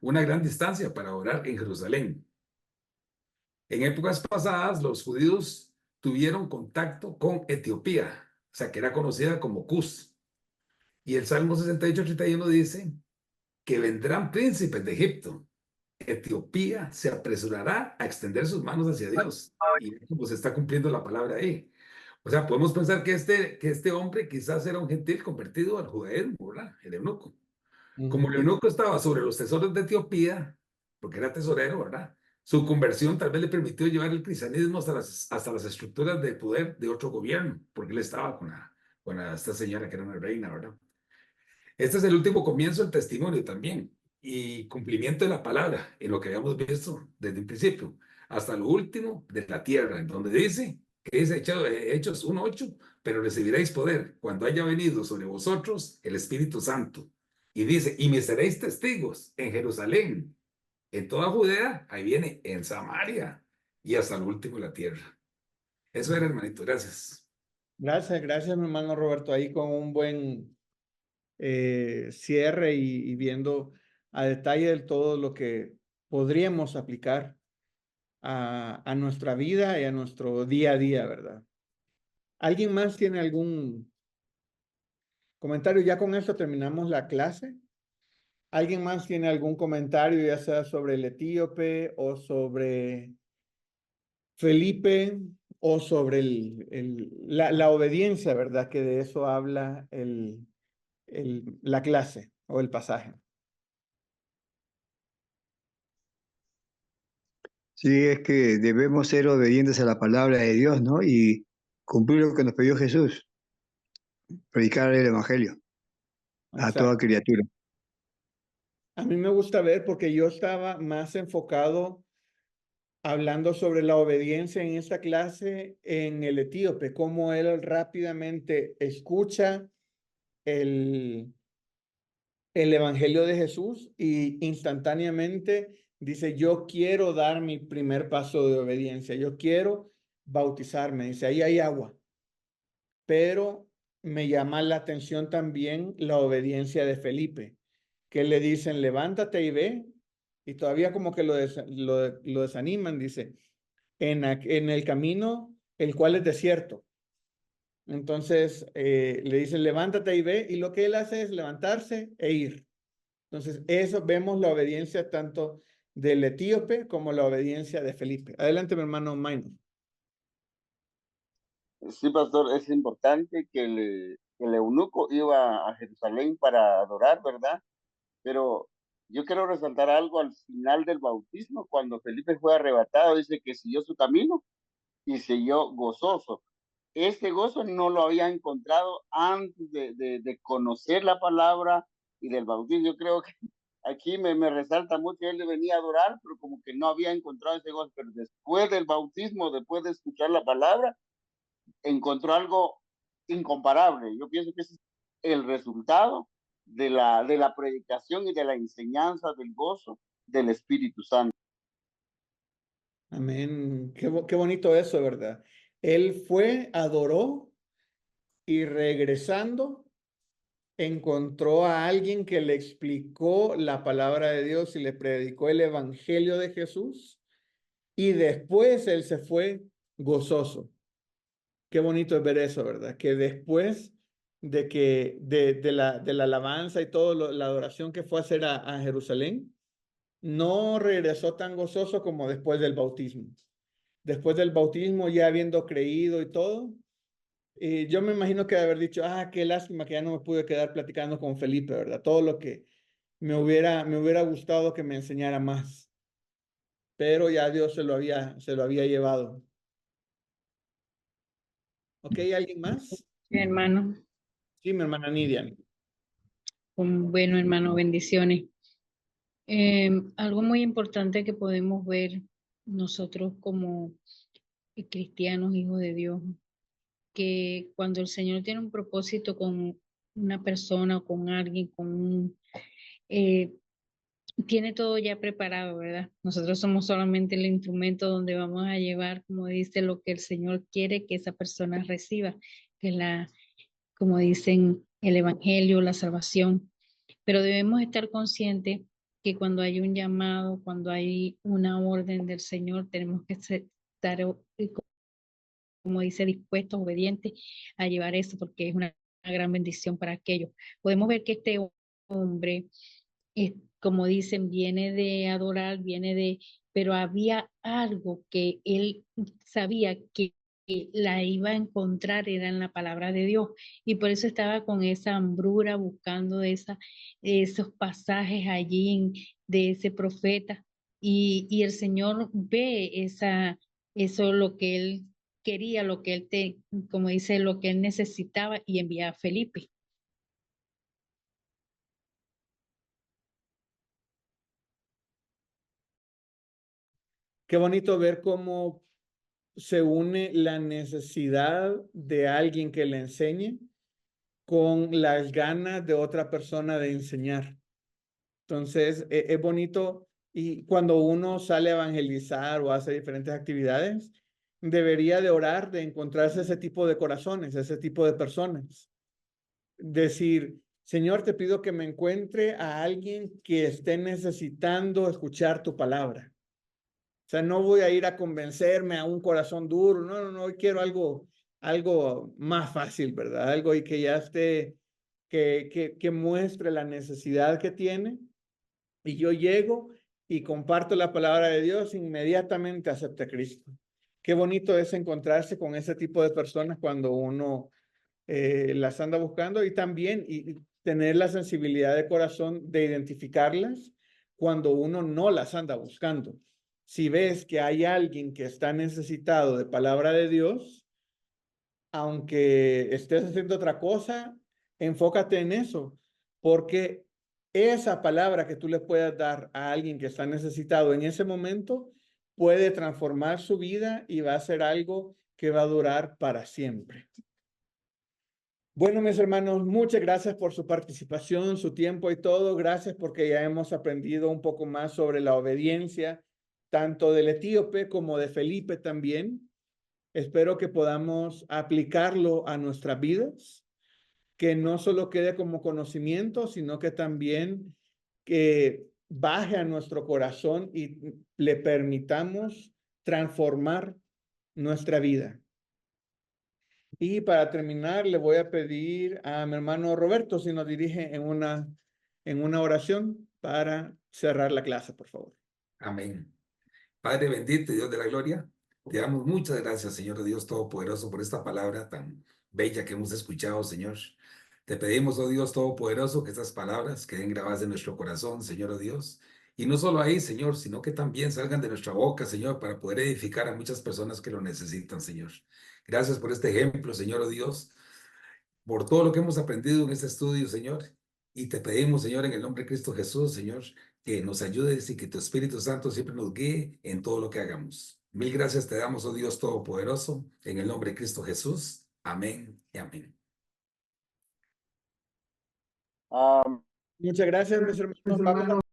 una gran distancia para orar en Jerusalén. En épocas pasadas, los judíos tuvieron contacto con Etiopía, o sea, que era conocida como Cus. Y el Salmo 68:31 dice que vendrán príncipes de Egipto. Etiopía se apresurará a extender sus manos hacia Dios. Y pues se está cumpliendo la palabra ahí. O sea, podemos pensar que este hombre quizás era un gentil convertido al judaísmo, ¿verdad? El eunuco. Como el eunuco estaba sobre los tesoros de Etiopía, porque era tesorero, ¿verdad? Su conversión tal vez le permitió llevar el cristianismo hasta las estructuras de poder de otro gobierno, porque él estaba con esta señora que era una reina, ¿verdad? Este es el último comienzo del testimonio también y cumplimiento de la palabra, en lo que habíamos visto desde un principio, hasta lo último de la tierra, en donde dice, que dice Hechos 1:8, pero recibiréis poder cuando haya venido sobre vosotros el Espíritu Santo. Y dice, y me seréis testigos en Jerusalén, en toda Judea, ahí viene, en Samaria y hasta lo último de la tierra. Eso era, hermanito, gracias. Gracias, mi hermano Roberto, ahí con un buen cierre y viendo a detalle del todo lo que podríamos aplicar a nuestra vida y a nuestro día a día, ¿verdad? ¿Alguien más tiene algún comentario? Ya con esto terminamos la clase. ¿Alguien más tiene algún comentario, ya sea sobre el etíope o sobre Felipe o sobre la obediencia, ¿verdad? Que de eso habla la clase o el pasaje. Sí, es que debemos ser obedientes a la palabra de Dios, ¿no? Y cumplir lo que nos pidió Jesús, predicar el Evangelio a toda criatura. A mí me gusta ver porque yo estaba más enfocado hablando sobre la obediencia en esta clase en el etíope, cómo él rápidamente escucha el el evangelio de Jesús y instantáneamente dice, yo quiero dar mi primer paso de obediencia, yo quiero bautizarme. Dice, ahí hay agua. Pero me llama la atención también la obediencia de Felipe, que le dicen, levántate y ve, y todavía como que lo desaniman, dice, en el camino, el cual es desierto. Entonces le dicen, levántate y ve, y lo que él hace es levantarse e ir. Entonces, eso vemos la obediencia tanto del etíope como la obediencia de Felipe. Adelante, mi hermano Minor. Sí, pastor, es importante que el eunuco iba a Jerusalén para adorar, ¿verdad? Pero yo quiero resaltar algo al final del bautismo, cuando Felipe fue arrebatado, dice que siguió su camino y siguió gozoso. Este gozo no lo había encontrado antes de conocer la palabra y del bautismo. Yo creo que aquí me resalta mucho, él le venía a adorar, pero como que no había encontrado ese gozo. Pero después del bautismo, después de escuchar la palabra, encontró algo incomparable. Yo pienso que ese es el resultado de la predicación y de la enseñanza del gozo del Espíritu Santo. Amén. Qué bonito eso, ¿verdad? Él fue, adoró y regresando encontró a alguien que le explicó la palabra de Dios y le predicó el evangelio de Jesús y después él se fue gozoso. Qué bonito es ver eso, ¿verdad? Que después de la alabanza y todo la adoración que fue a hacer a Jerusalén, no regresó tan gozoso como después del bautismo. Después del bautismo, ya habiendo creído y todo, yo me imagino que de haber dicho, qué lástima que ya no me pude quedar platicando con Felipe, ¿verdad? Todo lo que me hubiera gustado que me enseñara más. Pero ya Dios se lo había llevado. ¿Ok? ¿Alguien más? Mi hermano, Sí, mi hermana Nidia. bueno, hermano, bendiciones. Algo muy importante que podemos ver nosotros como cristianos, hijos de Dios, que cuando el Señor tiene un propósito con una persona o con alguien, tiene todo ya preparado, ¿verdad? Nosotros somos solamente el instrumento donde vamos a llevar, como dice, lo que el Señor quiere que esa persona reciba, que es como dicen, el Evangelio, la salvación. Pero debemos estar conscientes que cuando hay un llamado, cuando hay una orden del Señor, tenemos que estar, como dice, dispuestos, obedientes a llevar eso, porque es una gran bendición para aquellos. Podemos ver que este hombre, como dicen, viene de adorar, pero había algo que él sabía que la iba a encontrar, era en la palabra de Dios, y por eso estaba con esa hambrura buscando esos pasajes allí de ese profeta, y el Señor ve eso, lo que él quería, lo que como dice, lo que él necesitaba, y envía a Felipe. Qué bonito ver cómo se une la necesidad de alguien que le enseñe con las ganas de otra persona de enseñar. Entonces, es bonito, y cuando uno sale a evangelizar o hace diferentes actividades, debería de orar de encontrarse ese tipo de corazones, ese tipo de personas. Decir, Señor, te pido que me encuentre a alguien que esté necesitando escuchar tu palabra. O sea, no voy a ir a convencerme a un corazón duro, no, quiero algo más fácil, ¿verdad? Algo y que ya esté, que muestre la necesidad que tiene, y yo llego y comparto la palabra de Dios, inmediatamente acepta a Cristo. Qué bonito es encontrarse con ese tipo de personas cuando uno las anda buscando, y también y tener la sensibilidad de corazón de identificarlas cuando uno no las anda buscando. Si ves que hay alguien que está necesitado de palabra de Dios, aunque estés haciendo otra cosa, enfócate en eso, porque esa palabra que tú le puedas dar a alguien que está necesitado en ese momento puede transformar su vida y va a ser algo que va a durar para siempre. Bueno, mis hermanos, muchas gracias por su participación, su tiempo y todo. Gracias porque ya hemos aprendido un poco más sobre la obediencia, tanto del etíope como de Felipe también. Espero que podamos aplicarlo a nuestras vidas, que no solo quede como conocimiento, sino que también que baje a nuestro corazón y le permitamos transformar nuestra vida. Y para terminar, le voy a pedir a mi hermano Roberto si nos dirige en una oración para cerrar la clase, por favor. Amén. Padre bendito y Dios de la gloria, te damos muchas gracias, Señor Dios Todopoderoso, por esta palabra tan bella que hemos escuchado, Señor. Te pedimos, oh Dios Todopoderoso, que estas palabras queden grabadas en nuestro corazón, Señor, oh Dios. Y no solo ahí, Señor, sino que también salgan de nuestra boca, Señor, para poder edificar a muchas personas que lo necesitan, Señor. Gracias por este ejemplo, Señor, oh Dios, por todo lo que hemos aprendido en este estudio, Señor. Y te pedimos, Señor, en el nombre de Cristo Jesús, Señor, que nos ayudes y que tu Espíritu Santo siempre nos guíe en todo lo que hagamos. Mil gracias te damos, oh Dios Todopoderoso, en el nombre de Cristo Jesús. Amén y amén. Muchas gracias, mis hermanos. Vamos a